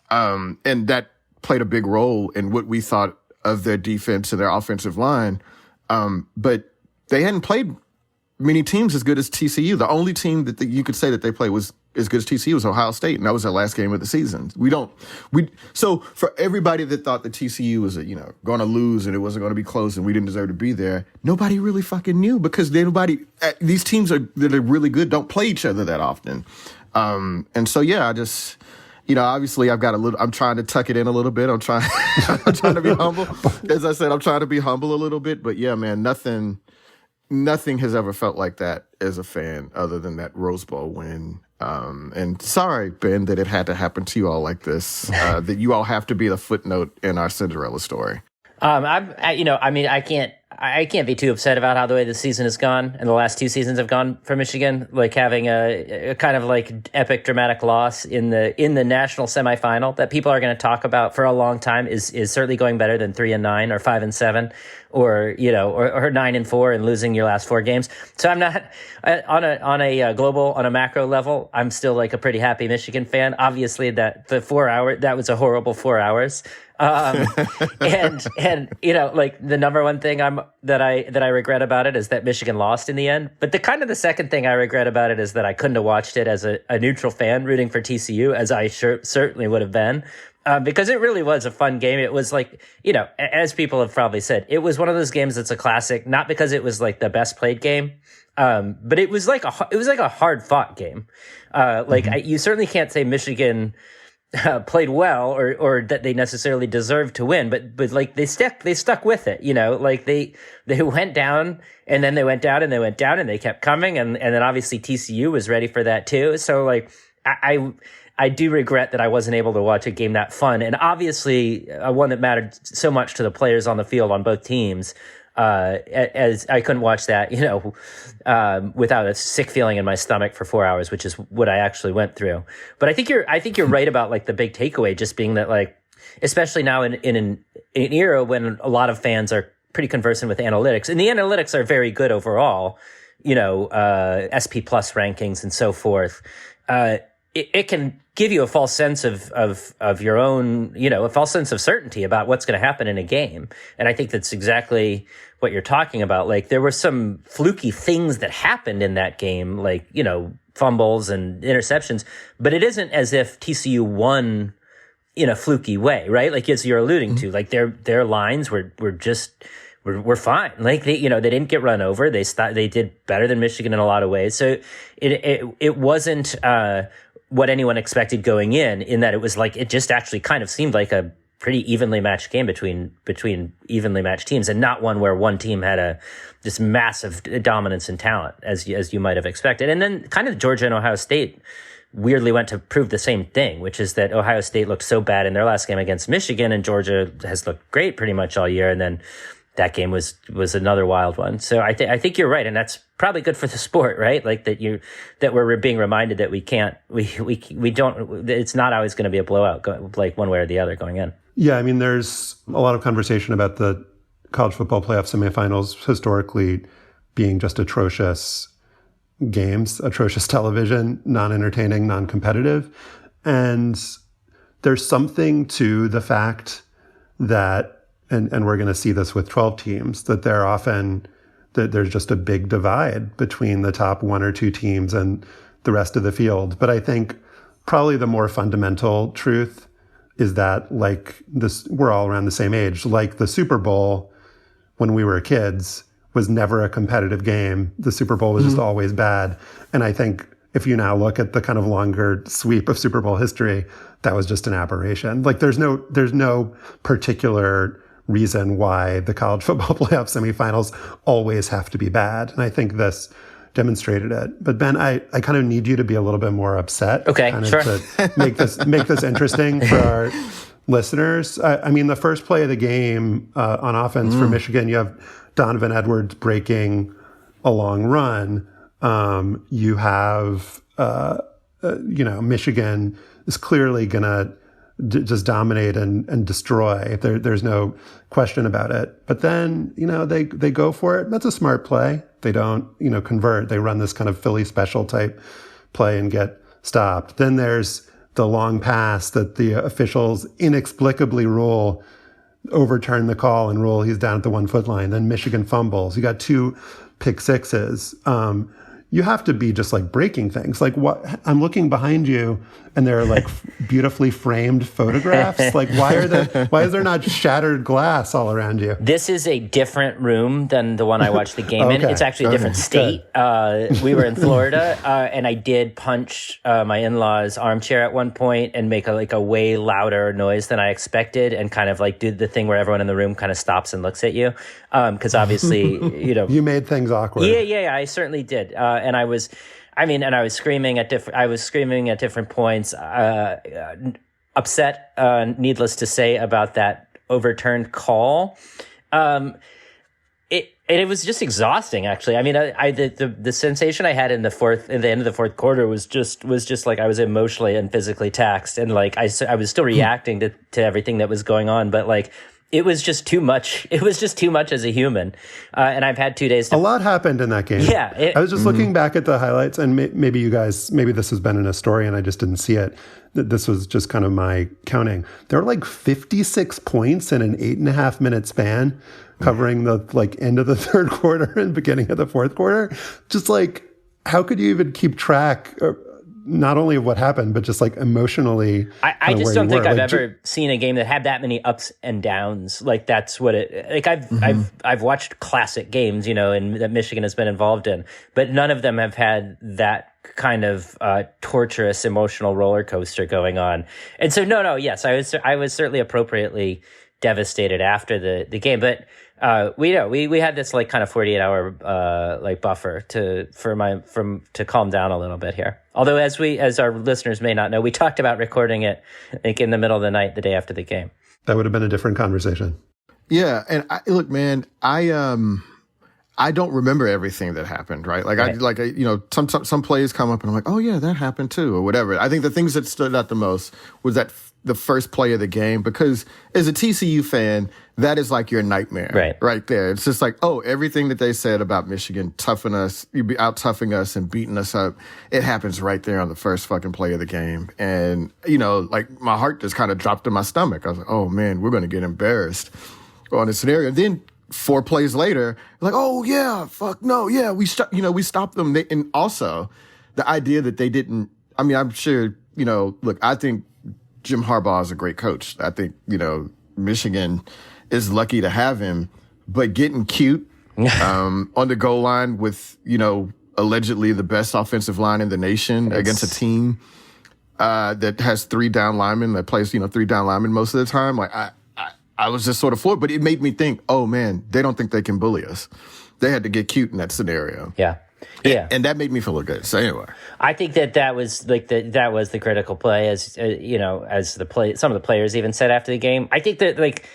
And that played a big role in what we thought of their defense and their offensive line. But they hadn't played many teams as good as TCU. The only team that you could say that they played was as good as TCU was Ohio State, and that was their last game of the season. So for everybody that thought that TCU was, going to lose and it wasn't going to be close and we didn't deserve to be there, nobody really fucking knew because these teams that are really good don't play each other that often. And so, yeah, I just, obviously I'm trying to tuck it in a little bit. I'm trying to be humble. As I said, I'm trying to be humble a little bit, but yeah, man, nothing has ever felt like that as a fan other than that Rose Bowl win. And sorry, Ben, that it had to happen to you all like this, that you all have to be the footnote in our Cinderella story. I can't be too upset about how the way the season has gone and the last two seasons have gone for Michigan. Like having a kind of like epic dramatic loss in the national semifinal that people are going to talk about for a long time is certainly going better than 3-9 or 5-7 or 9-4 and losing your last four games. So I'm not on a global, on a macro level, I'm still like a pretty happy Michigan fan. Obviously that was a horrible 4 hours. And like the number one thing that I regret about it is that Michigan lost in the end. But the second thing I regret about it is that I couldn't have watched it as a neutral fan rooting for TCU, as I certainly would have been. Because it really was a fun game. It was like, as people have probably said, it was one of those games that's a classic, not because it was like the best played game, but it was like a hard fought game. You certainly can't say Michigan played well or that they necessarily deserved to win, but like they stuck with it, like they went down and then they went down and they went down and they kept coming. And then obviously TCU was ready for that too. So like, I do regret that I wasn't able to watch a game that fun. And obviously one that mattered so much to the players on the field on both teams. As I couldn't watch that, without a sick feeling in my stomach for 4 hours, which is what I actually went through. But I think you're right about like the big takeaway just being that, like, especially now in an era when a lot of fans are pretty conversant with analytics, and the analytics are very good overall, SP plus rankings and so forth. It can give you a false sense of your own, a false sense of certainty about what's going to happen in a game. And I think that's exactly what you're talking about. Like there were some fluky things that happened in that game, like, fumbles and interceptions, but it isn't as if TCU won in a fluky way, right? Like as you're alluding to, like their lines were fine. Like they didn't get run over. They did better than Michigan in a lot of ways. So it wasn't, what anyone expected going in that it was like, it just actually kind of seemed like a pretty evenly matched game between evenly matched teams, and not one where one team had this massive dominance in talent as you might have expected. And then kind of Georgia and Ohio State weirdly went to prove the same thing, which is that Ohio State looked so bad in their last game against Michigan, and Georgia has looked great pretty much all year. And then that game was another wild one. So I think you're right, and that's probably good for the sport, right? Like that we're being reminded that we don't. It's not always going to be a blowout, like one way or the other going in. Yeah, I mean, there's a lot of conversation about the college football playoff semifinals historically being just atrocious games, atrocious television, non-entertaining, non-competitive, and there's something to the fact that. And we're going to see this with 12 teams, that there's just a big divide between the top one or two teams and the rest of the field. But I think probably the more fundamental truth is that, like this, we're all around the same age. Like the Super Bowl, when we were kids, was never a competitive game. The Super Bowl was just always bad. And I think if you now look at the kind of longer sweep of Super Bowl history, that was just an aberration. Like there's no particular reason why the college football playoff semifinals always have to be bad. And I think this demonstrated it. But Ben, I kind of need you to be a little bit more upset. Okay, sure. To make this interesting for our listeners. I mean, the first play of the game on offense for Michigan, you have Donovan Edwards breaking a long run. You have, Michigan is clearly going to just dominate and destroy. There's no question about it. But then, they go for it. That's a smart play. They don't, convert. They run this kind of Philly special type play and get stopped. Then there's the long pass that the officials inexplicably overturn the call and rule he's down at the 1 foot line. Then Michigan fumbles. You got 2 pick sixes. you have to be just like breaking things. Like what I'm looking behind you and there are like beautifully framed photographs. Like why is there not shattered glass all around you? This is a different room than the one I watched the game in. It's actually a different state. We were in Florida, and I did punch my in-laws' armchair at one point and make a way louder noise than I expected, and kind of like do the thing where everyone in the room kind of stops and looks at you, because obviously, you made things awkward. Yeah, I certainly did, and I was screaming at different points, upset, needless to say, about that overturned call. It was just exhausting, actually. I mean, the sensation I had in the end of the fourth quarter was just like I was emotionally and physically taxed, and like I was still reacting to everything that was going on, but like it was just too much. It was just too much as a human, and I've had 2 days. A lot happened in that game. Yeah, I was just looking back at the highlights, and maybe this has been in a story, and I just didn't see it. This was just kind of my counting. There were like 56 points in an 8.5 minute span, covering the like end of the third quarter and beginning of the fourth quarter. Just like, how could you even keep track? Not only of what happened, but just like emotionally. I just don't think I've ever seen a game that had that many ups and downs. Like that's what it. Like I've watched classic games, and that Michigan has been involved in, but none of them have had that kind of torturous emotional roller coaster going on. And so yes, I was certainly appropriately devastated after the game, but we had this like kind of 48-hour like buffer to calm down a little bit here. Although as our listeners may not know, we talked about recording it like in the middle of the night the day after the game. That would have been a different conversation. Yeah, and look, man, I don't remember everything that happened, right? Like some plays come up and I'm like, oh yeah, that happened too, or whatever. I think the things that stood out the most was that the first play of the game, because as a TCU fan, that is like your nightmare, right there. It's just like, oh, everything that they said about Michigan, you'd be out toughing us and beating us up. It happens right there on the first fucking play of the game. And, like my heart just kind of dropped in my stomach. I was like, oh man, we're going to get embarrassed on this scenario. And then 4 plays later, like, oh yeah, fuck no, yeah, we stopped them. And also the idea that they didn't, I mean, I'm sure, look, I think Jim Harbaugh is a great coach. I think, Michigan is lucky to have him, but getting cute on the goal line with, allegedly the best offensive line in the nation against a team that has 3 down linemen, that plays, 3 down linemen most of the time. Like I was just sort of floored, but it made me think, oh man, they don't think they can bully us. They had to get cute in that scenario. Yeah. Yeah, and that made me feel good. So anyway, I think that was like that was the critical play, as some of the players even said after the game. I think that like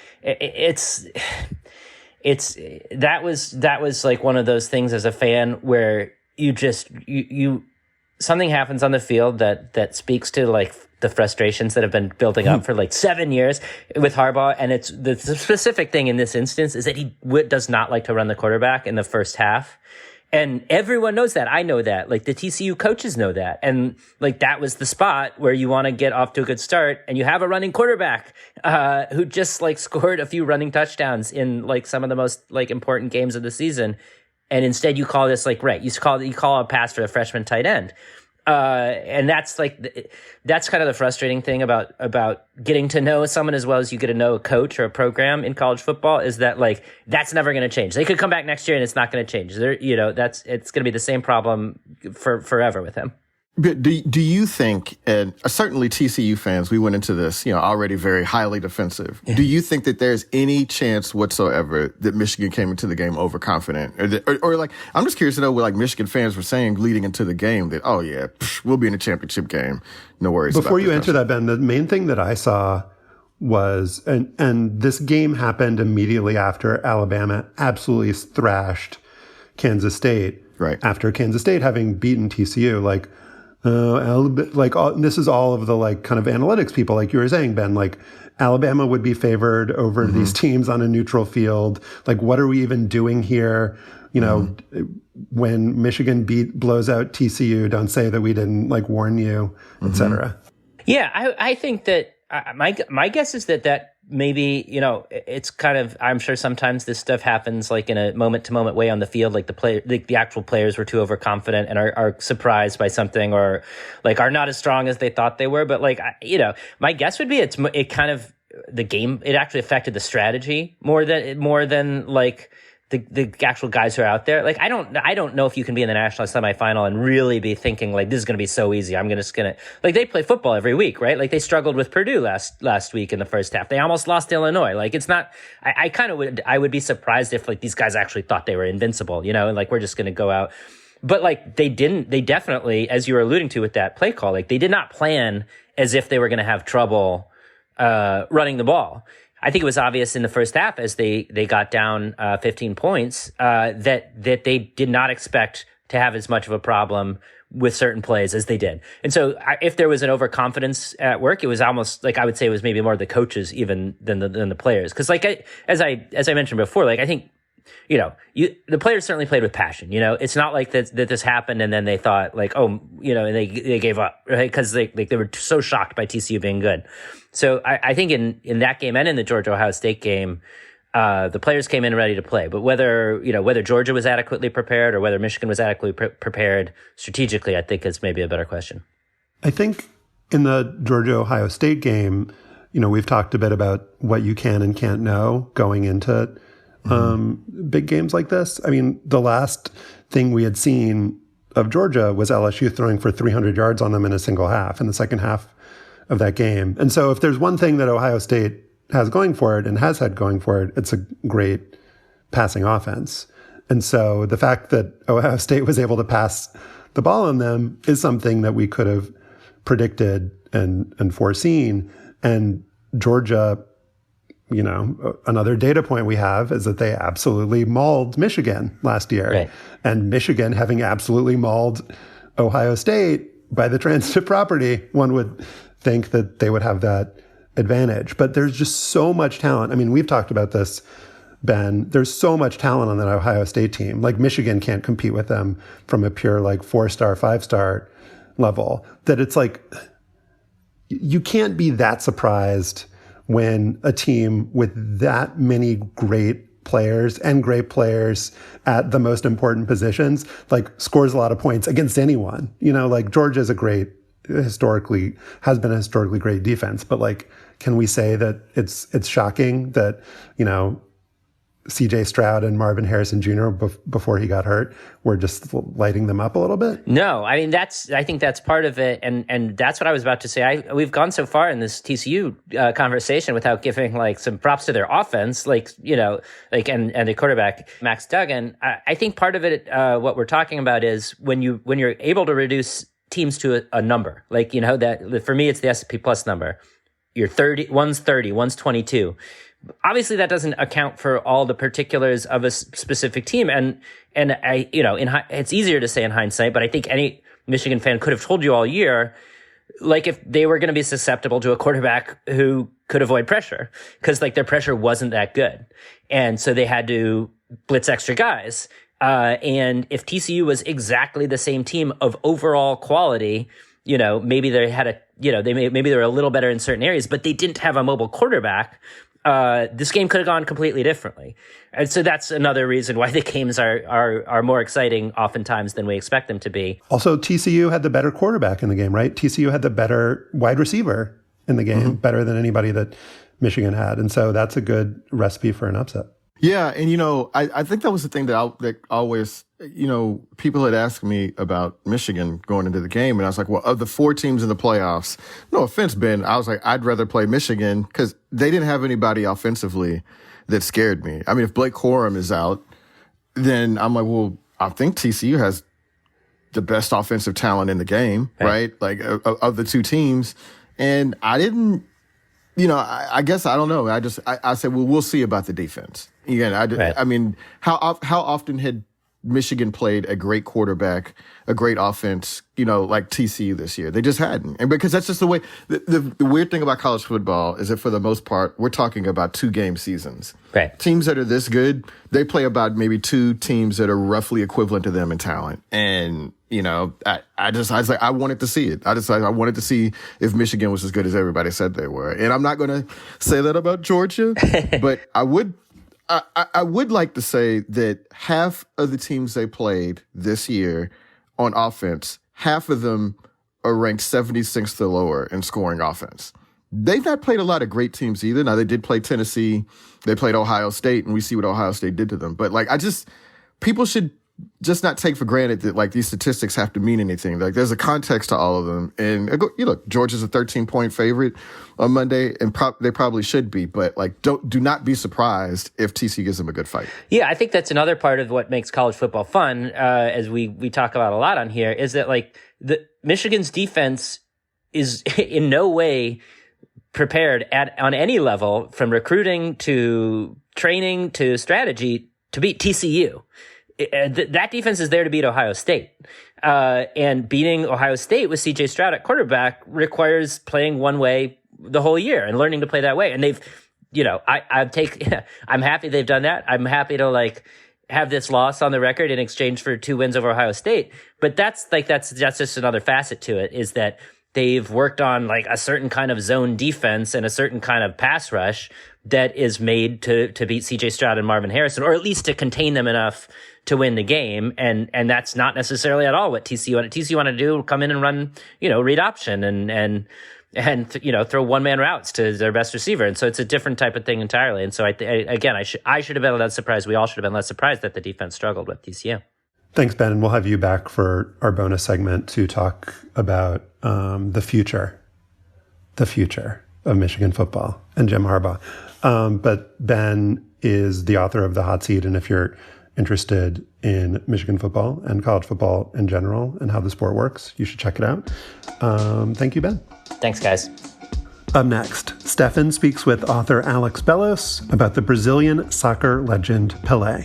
that was like one of those things as a fan where you something happens on the field that speaks to like the frustrations that have been building up for like 7 years with Harbaugh. And it's the specific thing in this instance is that he does not like to run the quarterback in the first half. And everyone knows that. I know that. Like the TCU coaches know that. And like that was the spot where you want to get off to a good start, and you have a running quarterback who just like scored a few running touchdowns in like some of the most like important games of the season. And instead you call this like, right, you call a pass for a freshman tight end. And that's kind of the frustrating thing about getting to know someone as well as you get to know a coach or a program in college football, is that like, that's never going to change. They could come back next year and it's not going to change. It's going to be the same problem forever with him. But do you think, and certainly TCU fans, we went into this, already very highly defensive. Yeah. Do you think that there's any chance whatsoever that Michigan came into the game overconfident? Or like, I'm just curious to know what like Michigan fans were saying leading into the game that, oh yeah, we'll be in a championship game. No worries. Before you answer that, Ben, the main thing that I saw was, and this game happened immediately after Alabama absolutely thrashed Kansas State. Right. After Kansas State having beaten TCU, this is all of the like kind of analytics people, like you were saying, Ben, like Alabama would be favored over these teams on a neutral field. Like, what are we even doing here? When Michigan blows out TCU, don't say that we didn't like warn you, et cetera. Yeah, I think that my guess is that maybe, it's kind of, I'm sure sometimes this stuff happens like in a moment to moment way on the field, like the actual players were too overconfident and are surprised by something, or like are not as strong as they thought they were. But like, my guess would be it kind of, the game, it actually affected the strategy more than like the actual guys who are out there. Like, I don't know if you can be in the national semifinal and really be thinking like, this is going to be so easy. Like, they play football every week, right? Like, they struggled with Purdue last week in the first half. They almost lost to Illinois. Like, it's not, I would be surprised if like these guys actually thought they were invincible, and like, we're just going to go out. But like, they definitely, as you were alluding to with that play call, like they did not plan as if they were going to have trouble running the ball. I think it was obvious in the first half as they got down 15 points that they did not expect to have as much of a problem with certain plays as they did. And so if there was an overconfidence at work, it was almost like, I would say it was maybe more the coaches even than the players. Because like as I mentioned before, like I think the players certainly played with passion. It's not like that this happened and then they thought like, and they gave up, right? Because they were so shocked by TCU being good. So I think in that game and in the Georgia-Ohio State game, the players came in ready to play. But whether Georgia was adequately prepared or whether Michigan was adequately prepared strategically, I think is maybe a better question. I think in the Georgia-Ohio State game, we've talked a bit about what you can and can't know going into big games like this. I mean, the last thing we had seen of Georgia was LSU throwing for 300 yards on them in a single half, in the second half of that game. And so if there's one thing that Ohio State has going for it and has had going for it, it's a great passing offense. And so the fact that Ohio State was able to pass the ball on them is something that we could have predicted and foreseen. And Georgia, another data point we have is that they absolutely mauled Michigan last year. Right. And Michigan having absolutely mauled Ohio State by the transitive property, one would think that they would have that advantage. But there's just so much talent. I mean, we've talked about this, Ben. There's so much talent on that Ohio State team. Like, Michigan can't compete with them from a pure, like, 4-star, 5-star level. That it's like, you can't be that surprised when a team with that many great players and great players at the most important positions, like, scores a lot of points against anyone. Like, Georgia's has been a historically great defense, but like, can we say that it's shocking that, CJ Stroud and Marvin Harrison Jr. Before he got hurt were just lighting them up a little bit? No, I mean, I think that's part of it. And that's what I was about to say. We've gone so far in this TCU conversation without giving like some props to their offense, and the quarterback, Max Duggan. I think part of it, what we're talking about is when you're able to reduce teams to a number, like, that for me, it's the S&P Plus number. You're 30, one's 30, one's 22. Obviously, that doesn't account for all the particulars of a specific team. And it's easier to say in hindsight, but I think any Michigan fan could have told you all year, like, if they were going to be susceptible to a quarterback who could avoid pressure, because like their pressure wasn't that good. And so they had to blitz extra guys. And if TCU was exactly the same team of overall quality, maybe they had maybe they were a little better in certain areas, but they didn't have a mobile quarterback. This game could have gone completely differently. And so that's another reason why the games are more exciting oftentimes than we expect them to be. Also, TCU had the better quarterback in the game, right? TCU had the better wide receiver in the game, better than anybody that Michigan had. And so that's a good recipe for an upset. Yeah, and I think that was the thing that always, people had asked me about Michigan going into the game, and I was like, well, of the 4 teams in the playoffs, no offense, Ben, I was like, I'd rather play Michigan because they didn't have anybody offensively that scared me. I mean, if Blake Corum is out, then I'm like, well, I think TCU has the best offensive talent in the game, right? Like, of the 2 teams, and I didn't. I guess I don't know. I said, well, we'll see about the defense. Again, I mean, how often had Michigan played a great quarterback, a great offense, like TCU this year. They just hadn't. And because that's just the way, the weird thing about college football is that for the most part, we're talking about 2-game seasons. Right. Teams that are this good, they play about maybe 2 teams that are roughly equivalent to them in talent. And, I was like, I wanted to see it. I wanted to see if Michigan was as good as everybody said they were. And I'm not going to say that about Georgia, but I would like to say that half of the teams they played this year on offense, half of them are ranked 76th or lower in scoring offense. They've not played a lot of great teams either. Now, they did play Tennessee. They played Ohio State, and we see what Ohio State did to them. But, people should just not take for granted that, these statistics have to mean anything. There's a context to all of them. And, look, Georgia's a 13-point favorite on Monday, and they probably should be. But, do not be surprised if TCU gives them a good fight. Yeah, I think that's another part of what makes college football fun, as we talk about a lot on here, is that, the Michigan's defense is in no way prepared on any level, from recruiting to training to strategy, to beat TCU. That defense is there to beat Ohio State. And beating Ohio State with C.J. Stroud at quarterback requires playing one way the whole year and learning to play that way. And they've, I'm happy they've done that. I'm happy to have this loss on the record in exchange for 2 wins over Ohio State. But that's just another facet to it, is that they've worked on a certain kind of zone defense and a certain kind of pass rush that is made to beat C.J. Stroud and Marvin Harrison, or at least to contain them enough to win the game. And that's not necessarily at all what TCU want to do. Come in and run, read option and throw one-man routes to their best receiver. And so it's a different type of thing entirely. And so I should have been less surprised. We all should have been less surprised that the defense struggled with TCU. Thanks, Ben. And we'll have you back for our bonus segment to talk about the future of Michigan football and Jim Harbaugh. But Ben is the author of The Hot Seat. And if you're interested in Michigan football and college football in general and how the sport works, you should check it out. Thank you, Ben. Thanks, guys. Up next, Stefan speaks with author Alex Bellos about the Brazilian soccer legend Pelé.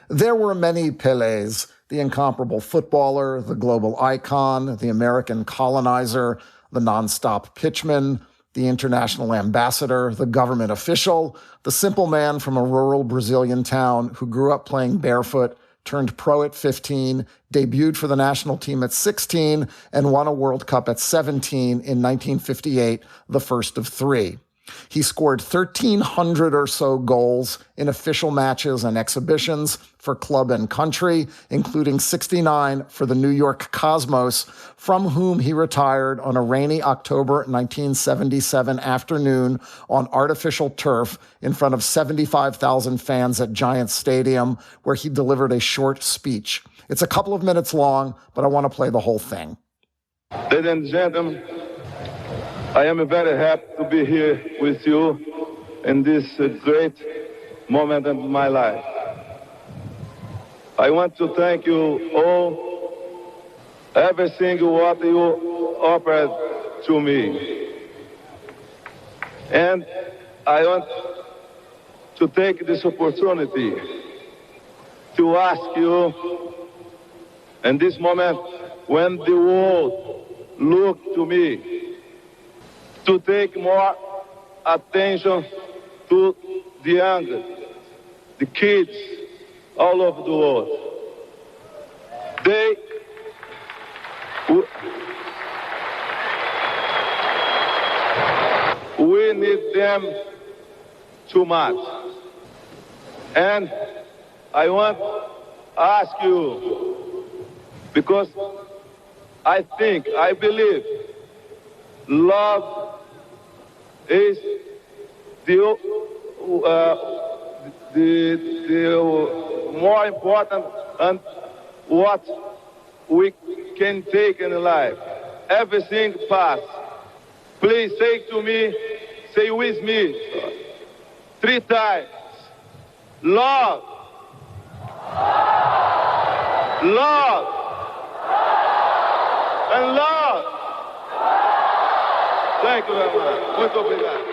There were many Pelés, the incomparable footballer, the global icon, the American colonizer, the nonstop pitchman, the international ambassador, the government official, the simple man from a rural Brazilian town who grew up playing barefoot, turned pro at 15, debuted for the national team at 16, and won a World Cup at 17 in 1958, the first of 3. He scored 1,300 or so goals in official matches and exhibitions for club and country, including 69 for the New York Cosmos, from whom he retired on a rainy October 1977 afternoon on artificial turf in front of 75,000 fans at Giants Stadium, where he delivered a short speech. It's a couple of minutes long, but I want to play the whole thing. Ladies and gentlemen, I am very happy to be here with you in this great moment of my life. I want to thank you all, everything what you offered to me. And I want to take this opportunity to ask you, in this moment when the world look to me, to take more attention to the young, the kids all over the world. We need them too much. And I want to ask you, because I believe love is the the more important and what we can take in life. Everything pass. Please say to me, say with me 3 times. Love. Love. And love. Thank you very much. Muito obrigado.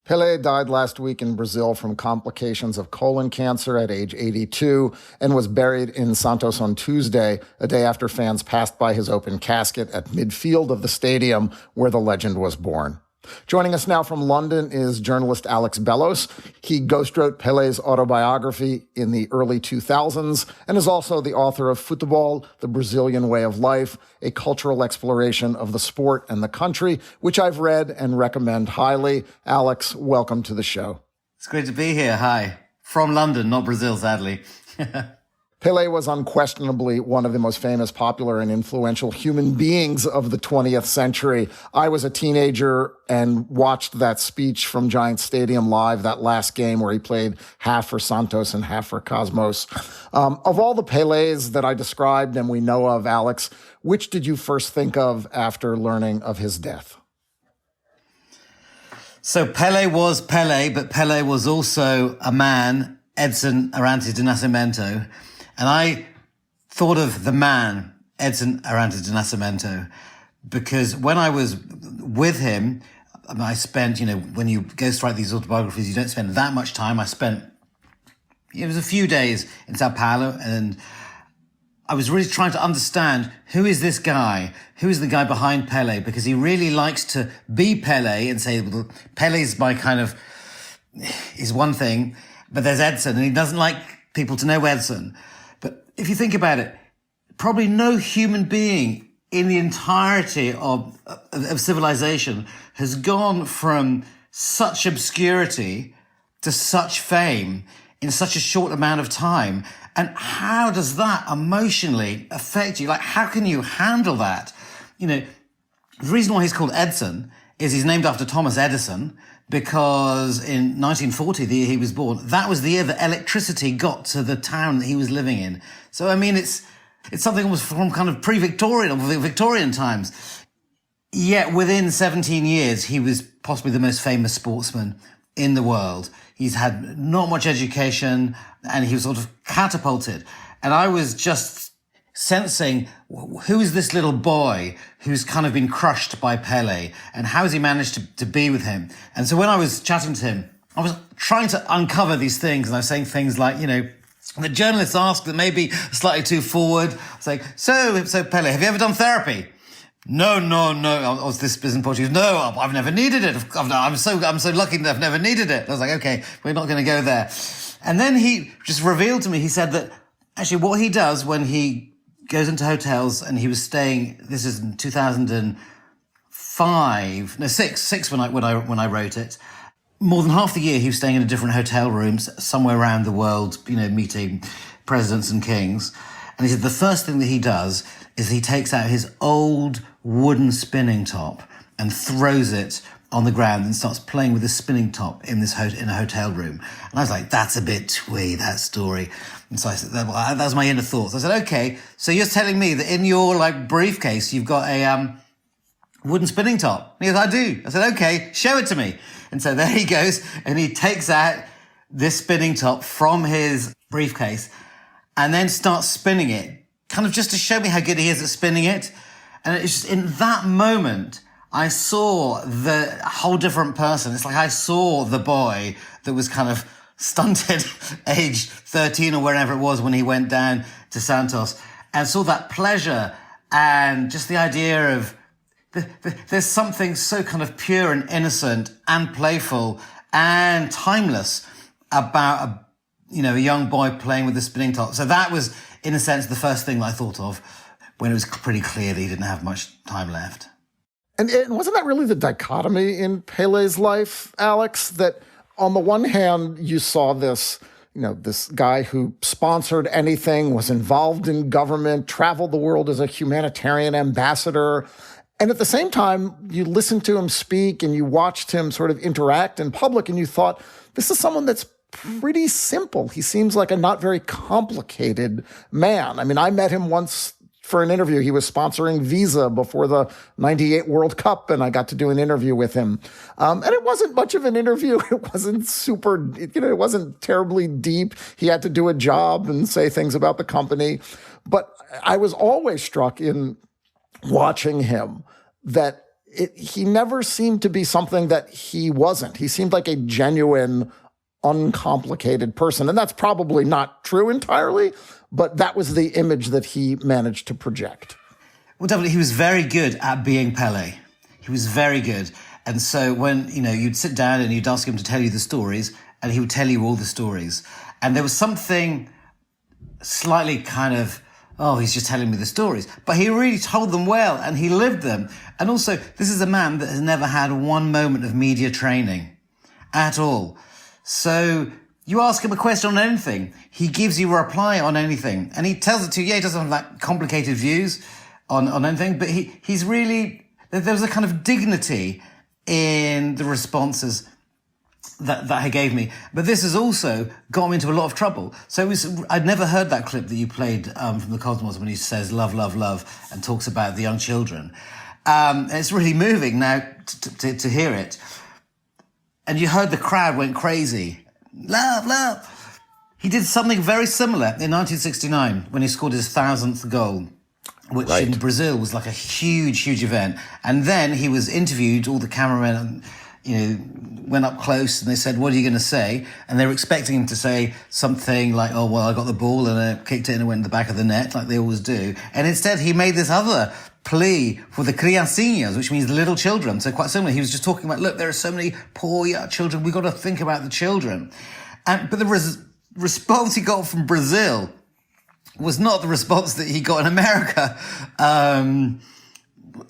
Pelé died last week in Brazil from complications of colon cancer at age 82 and was buried in Santos on Tuesday, a day after fans passed by his open casket at midfield of the stadium where the legend was born. Joining us now from London is journalist Alex Bellos. He ghostwrote Pelé's autobiography in the early 2000s and is also the author of Futebol, The Brazilian Way of Life, a cultural exploration of the sport and the country, which I've read and recommend highly. Alex, welcome to the show. It's great to be here. Hi. From London, not Brazil, sadly. Pelé was unquestionably one of the most famous, popular, and influential human beings of the 20th century. I was a teenager and watched that speech from Giant Stadium live, that last game where he played half for Santos and half for Cosmos. Of all the Pelés that I described and we know of, Alex, which did you first think of after learning of his death? So Pelé was Pelé, but Pelé was also a man, Edson Arantes de Nascimento. And I thought of the man, Edson Arantes de Nascimento, because when I was with him, I spent, when you ghostwrite these autobiographies, you don't spend that much time. It was a few days in Sao Paulo, and I was really trying to understand who is this guy? Who is the guy behind Pelé? Because he really likes to be Pelé and say, well, Pelé's my is one thing, but there's Edson, and he doesn't like people to know Edson. But if you think about it, probably no human being in the entirety of civilization has gone from such obscurity to such fame in such a short amount of time. And how does that emotionally affect you? Like, how can you handle that? The reason why he's called Edson is he's named after Thomas Edison, because in 1940, the year he was born, that was the year that electricity got to the town that he was living in. So, I mean, it's something that was from kind of pre-Victorian or Victorian times. Yet within 17 years, he was possibly the most famous sportsman in the world. He's had not much education and he was sort of catapulted. And I was just sensing, who is this little boy who's kind of been crushed by Pelé, and how has he managed to be with him? And so when I was chatting to him, I was trying to uncover these things, and I was saying things like, the journalists asked that maybe slightly too forward. I was like, so Pelé, have you ever done therapy? No. This is in Portuguese. No, I've never needed it. I'm so lucky that I've never needed it. I was like, okay, we're not going to go there. And then he just revealed to me, he said that actually what he does when he goes into hotels, and he was staying, this is in 2006 when I wrote it. More than half the year he was staying in different hotel rooms somewhere around the world, meeting presidents and kings. And he said the first thing that he does is he takes out his old wooden spinning top and throws it on the ground and starts playing with the spinning top in a hotel room. And I was like, that's a bit twee, that story. And so I said, that was my inner thoughts. I said, okay, so you're telling me that in your briefcase, you've got a wooden spinning top? And he goes, I do. I said, okay, show it to me. And so there he goes, and he takes out this spinning top from his briefcase and then starts spinning it, kind of just to show me how good he is at spinning it. And it's just in that moment, I saw the whole different person. It's like I saw the boy that was kind of stunted, age 13 or wherever it was when he went down to Santos, and saw that pleasure and just the idea of there's something so kind of pure and innocent and playful and timeless about a young boy playing with the spinning top. So that was, in a sense, the first thing that I thought of when it was pretty clear that he didn't have much time left. And wasn't that really the dichotomy in Pelé's life, Alex? That on the one hand, you saw this, this guy who sponsored anything, was involved in government, traveled the world as a humanitarian ambassador. And at the same time, you listened to him speak and you watched him sort of interact in public, and you thought, this is someone that's pretty simple. He seems like a not very complicated man. I mean, I met him once for an interview. He was sponsoring Visa before the 98 World Cup, and I got to do an interview with him. And it wasn't much of an interview. It wasn't super, it wasn't terribly deep. He had to do a job and say things about the company. But I was always struck in watching him that he never seemed to be something that he wasn't. He seemed like a genuine, uncomplicated person. And that's probably not true entirely, but that was the image that he managed to project. Well, definitely, he was very good at being Pelé. He was very good. And so when, you'd sit down and you'd ask him to tell you the stories, and he would tell you all the stories. And there was something slightly kind of, he's just telling me the stories. But he really told them well, and he lived them. And also, this is a man that has never had one moment of media training at all. So you ask him a question on anything, he gives you a reply on anything. And he tells it to you. He doesn't have that complicated views on anything, but he's really, there's a kind of dignity in the responses that he gave me. But this has also got me into a lot of trouble. So I'd never heard that clip that you played from the Cosmos when he says love, love, love and talks about the young children. It's really moving now to hear it. And you heard the crowd went crazy. Love, love. He did something very similar in 1969 when he scored his 1,000th goal, which in Brazil was like a huge, huge event. And then he was interviewed, all the cameramen, went up close and they said, what are you going to say? And they were expecting him to say something like, oh, well, I got the ball and I kicked it and it went in the back of the net, like they always do. And instead he made this other plea for the criancinhas, which means the little children. So quite similar. He was just talking about, look, there are so many poor young children. We've got to think about the children. But the response he got from Brazil was not the response that he got in America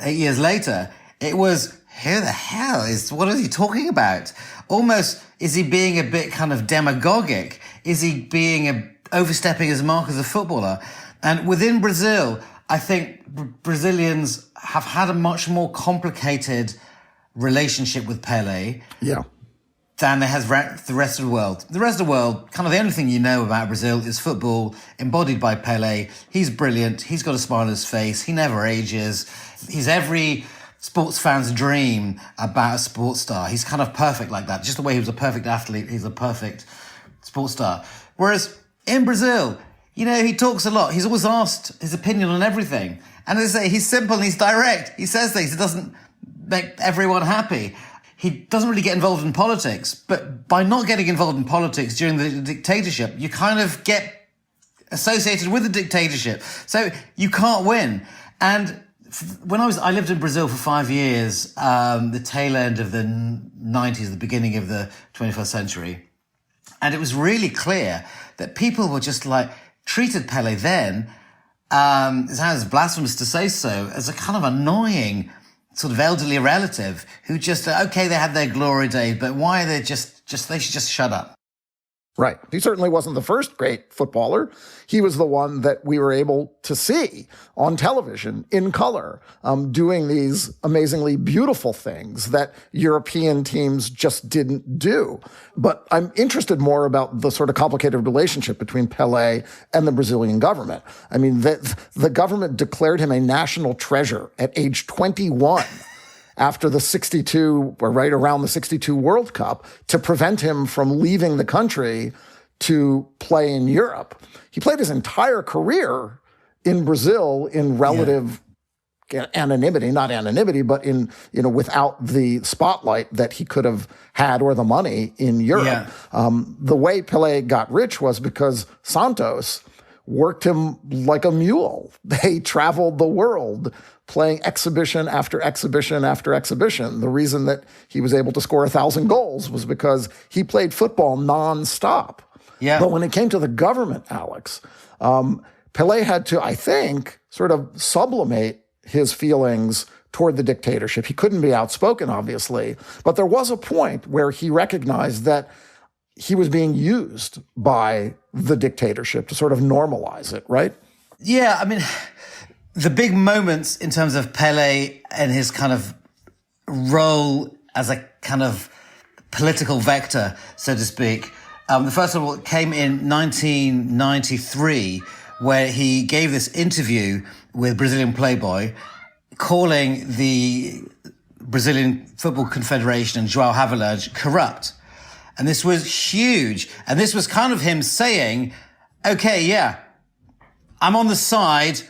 8 years later. It was, who the hell what is he talking about? Almost, is he being a bit kind of demagogic? Is he being overstepping his mark as a footballer? And within Brazil, I think Brazilians have had a much more complicated relationship with Pelé. Yeah. Than there has the rest of the world. The rest of the world, kind of the only thing you know about Brazil is football, embodied by Pelé. He's brilliant. He's got a smile on his face. He never ages. He's every sports fan's dream about a sports star. He's kind of perfect like that. Just the way he was a perfect athlete, he's a perfect sports star. Whereas in Brazil, he talks a lot. He's always asked his opinion on everything. And as I say, he's simple and he's direct. He says things. He doesn't make everyone happy. He doesn't really get involved in politics, but by not getting involved in politics during the dictatorship, you kind of get associated with the dictatorship. So you can't win. And when I lived in Brazil for 5 years, the tail end of the 90s, the beginning of the 21st century. And it was really clear that people were just treated Pelé then, it sounds blasphemous to say so, as a kind of annoying sort of elderly relative who just, they had their glory days, but why are they they should just shut up. Right. He certainly wasn't the first great footballer. He was the one that we were able to see on television in color, doing these amazingly beautiful things that European teams just didn't do. But I'm interested more about the sort of complicated relationship between Pelé and the Brazilian government. I mean, the government declared him a national treasure at age 21. After the 62, or right around the 62 World Cup, to prevent him from leaving the country to play in Europe. He played his entire career in Brazil in relative anonymity, not anonymity, but in, without the spotlight that he could have had or the money in Europe. Yeah. The way Pelé got rich was because Santos worked him like a mule. They traveled the world playing exhibition after exhibition after exhibition. The reason that he was able to score 1,000 goals was because he played football nonstop. Yeah. But when it came to the government, Alex, Pelé had to, I think, sort of sublimate his feelings toward the dictatorship. He couldn't be outspoken, obviously, but there was a point where he recognized that he was being used by the dictatorship to sort of normalize it, right? Yeah, I mean, the big moments in terms of Pelé and his kind of role as a kind of political vector, so to speak, The first of all came in 1993, where he gave this interview with Brazilian Playboy, calling the Brazilian Football Confederation and João Havelange corrupt. And this was huge. And this was kind of him saying, okay, yeah, I'm on the side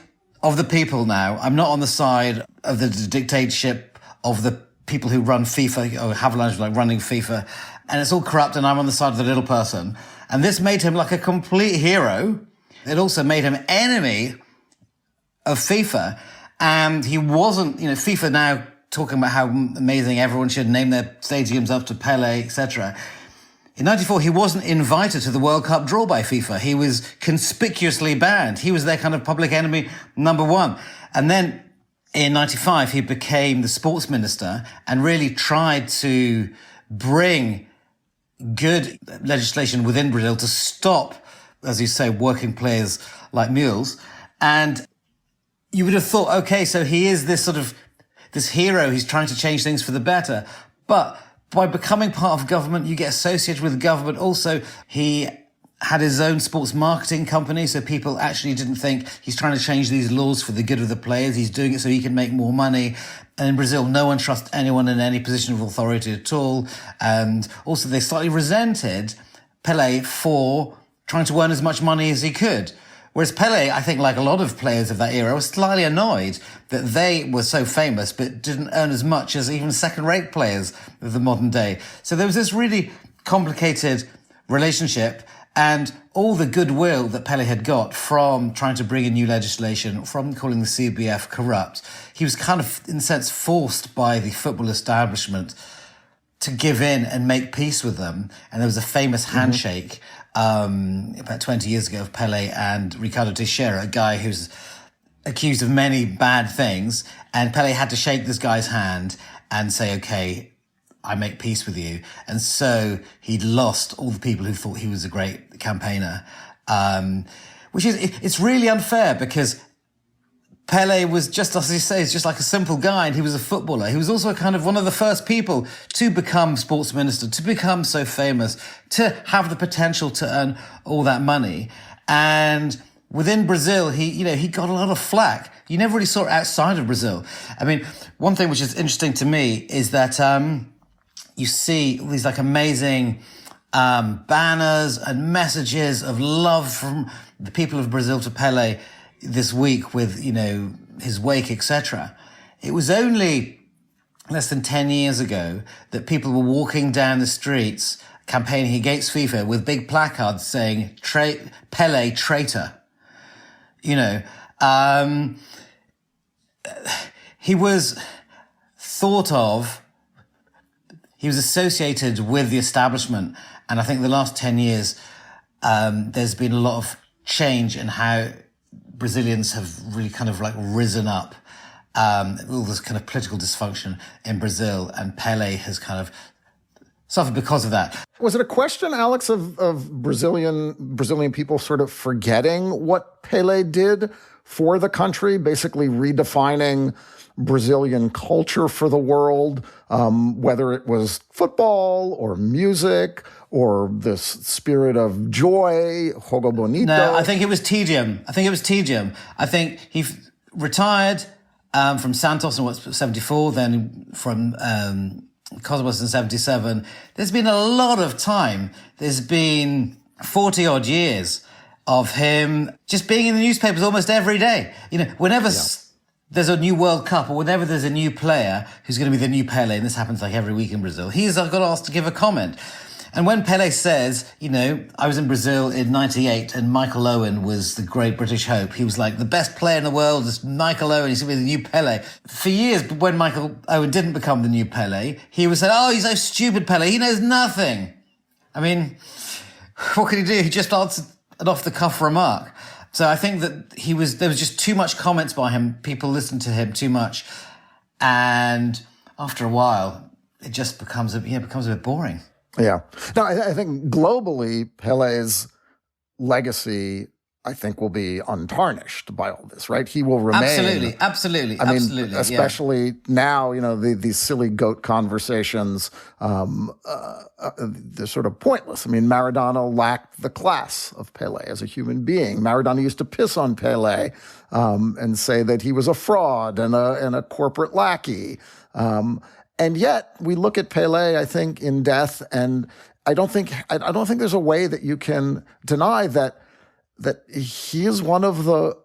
of the people now. I'm not on the side of the dictatorship of the people who run FIFA, or Havelange like running FIFA. And it's all corrupt, and I'm on the side of the little person. And this made him like a complete hero. It also made him enemy of FIFA. And he wasn't, FIFA now talking about how amazing everyone should name their stadiums after Pelé, etc. In 94, he wasn't invited to the World Cup draw by FIFA. He was conspicuously banned. He was their kind of public enemy number one. And then in 95, he became the sports minister and really tried to bring good legislation within Brazil to stop, as you say, working players like mules. And you would have thought, okay, so he is this hero. He's trying to change things for the better. But by becoming part of government, you get associated with government. Also, he had his own sports marketing company, so people actually didn't think he's trying to change these laws for the good of the players. He's doing it so he can make more money. And in Brazil, no one trusts anyone in any position of authority at all. And also, they slightly resented Pelé for trying to earn as much money as he could. Whereas Pelé, I think, like a lot of players of that era, was slightly annoyed that they were so famous but didn't earn as much as even second-rate players of the modern day. So there was this really complicated relationship, and all the goodwill that Pelé had got from trying to bring in new legislation, from calling the CBF corrupt, he was kind of, in a sense, forced by the football establishment to give in and make peace with them. And there was a famous handshake about 20 years ago of Pelé and Ricardo Teixeira, a guy who's accused of many bad things. And Pelé had to shake this guy's hand and say, okay, I make peace with you. And so he'd lost all the people who thought he was a great campaigner, which is, it's really unfair because Pelé was just, as you say, is just like a simple guy, and he was a footballer. He was also kind of one of the first people to become sports minister, to become so famous, to have the potential to earn all that money. And within Brazil, he got a lot of flack. You never really saw it outside of Brazil. I mean, one thing which is interesting to me is that you see these like amazing banners and messages of love from the people of Brazil to Pelé this week with, his wake, etc. It was only less than 10 years ago that people were walking down the streets campaigning against FIFA with big placards saying, Pelé traitor. He was thought of, he was associated with the establishment. And I think the last 10 years, there's been a lot of change in how Brazilians have really kind of like risen up, all this kind of political dysfunction in Brazil, and Pelé has kind of suffered because of that. Was it a question, Alex, of Brazilian people sort of forgetting what Pelé did for the country, basically redefining Brazilian culture for the world, whether it was football or music or this spirit of joy, jogo bonito? No, I think it was tedium. I think he retired from Santos in 74, then from Cosmos in 77. There's been a lot of time. There's been 40 odd years of him just being in the newspapers almost every day. Whenever there's a new World Cup or whenever there's a new player who's going to be the new Pelé, and this happens like every week in Brazil, he's got asked to give a comment. And when Pelé says, I was in Brazil in 98 and Michael Owen was the great British hope. He was like, the best player in the world is Michael Owen. He's going to be the new Pelé. For years, when Michael Owen didn't become the new Pelé, he was saying, oh, he's so stupid, Pelé. He knows nothing. I mean, what could he do? He just answered an off-the-cuff remark. So I think that there was just too much comments by him. People listened to him too much. And after a while, it just becomes a bit boring. Yeah. No, I think globally, Pelé's legacy, I think, will be untarnished by all this, right? He will remain. Absolutely. I mean, especially now, these silly GOAT conversations, they're sort of pointless. I mean, Maradona lacked the class of Pelé as a human being. Maradona used to piss on Pelé and say that he was a fraud and a corporate lackey. And yet we look at Pelé, I think, in death, and I don't think there's a way that you can deny that he is one of the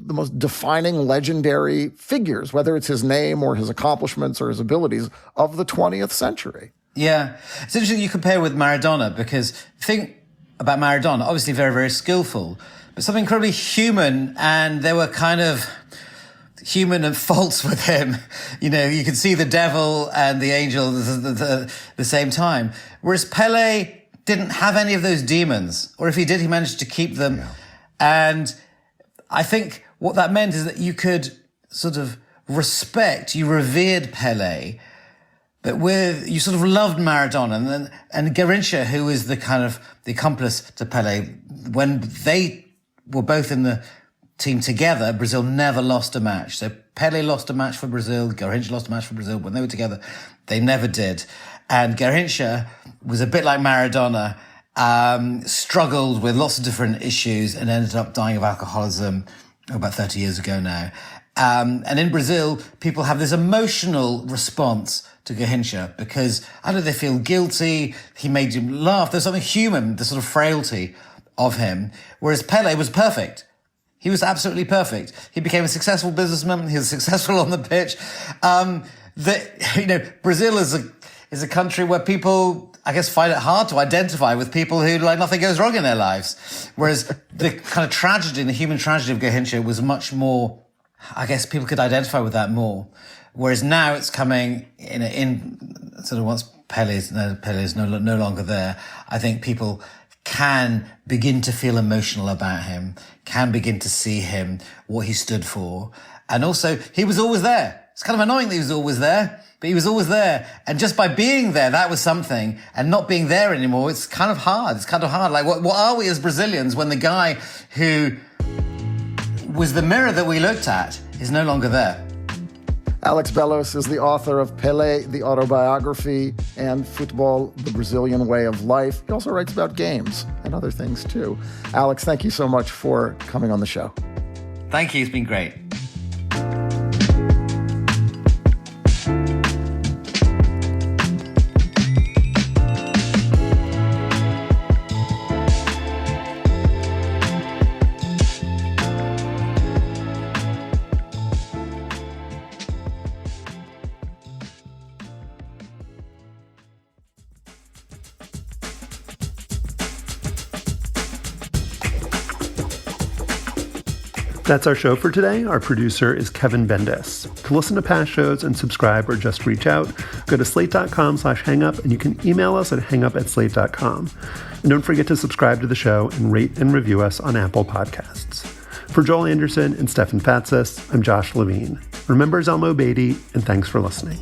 most defining legendary figures, whether it's his name or his accomplishments or his abilities of the 20th century. Yeah. It's interesting you compare with Maradona, because the thing about Maradona, obviously very, very skillful, but something incredibly human, and there were kind of human faults with him. You could see the devil and the angel at the same time. Whereas Pelé didn't have any of those demons, or if he did, he managed to keep them. Yeah. And I think what that meant is that you could sort of you revered Pelé, but you sort of loved Maradona. And Garrincha, who is the kind of the accomplice to Pelé, when they were both in the team together, Brazil never lost a match. So Pelé lost a match for Brazil, Garrincha lost a match for Brazil. When they were together, they never did. And Garrincha was a bit like Maradona, struggled with lots of different issues and ended up dying of alcoholism about 30 years ago now. And in Brazil, people have this emotional response to Garrincha because, they feel guilty. He made you laugh. There's something human, the sort of frailty of him. Whereas Pelé was perfect. He was absolutely perfect. He became a successful businessman. He was successful on the pitch. Brazil is a country where people, I guess, find it hard to identify with people who, nothing goes wrong in their lives. Whereas the kind of tragedy, the human tragedy of Garrincha was much more, I guess people could identify with that more. Whereas now it's coming in sort of once Pelé is no longer there, I think people can begin to feel emotional about him, can begin to see him, what he stood for. And also, he was always there. It's kind of annoying that he was always there, but he was always there. And just by being there, that was something. And not being there anymore, it's kind of hard. Like, what are we as Brazilians when the guy who was the mirror that we looked at is no longer there? Alex Bellos is the author of Pelé, the autobiography, and Football, the Brazilian Way of Life. He also writes about games and other things, too. Alex, thank you so much for coming on the show. Thank you. It's been great. That's our show for today. Our producer is Kevin Bendis. To listen to past shows and subscribe or just reach out, go to slate.com/hangup, and you can email us at hangup@slate.com. And don't forget to subscribe to the show and rate and review us on Apple Podcasts. For Joel Anderson and Stefan Fatsis, I'm Josh Levin. Remember Zelmo Beatty, and thanks for listening.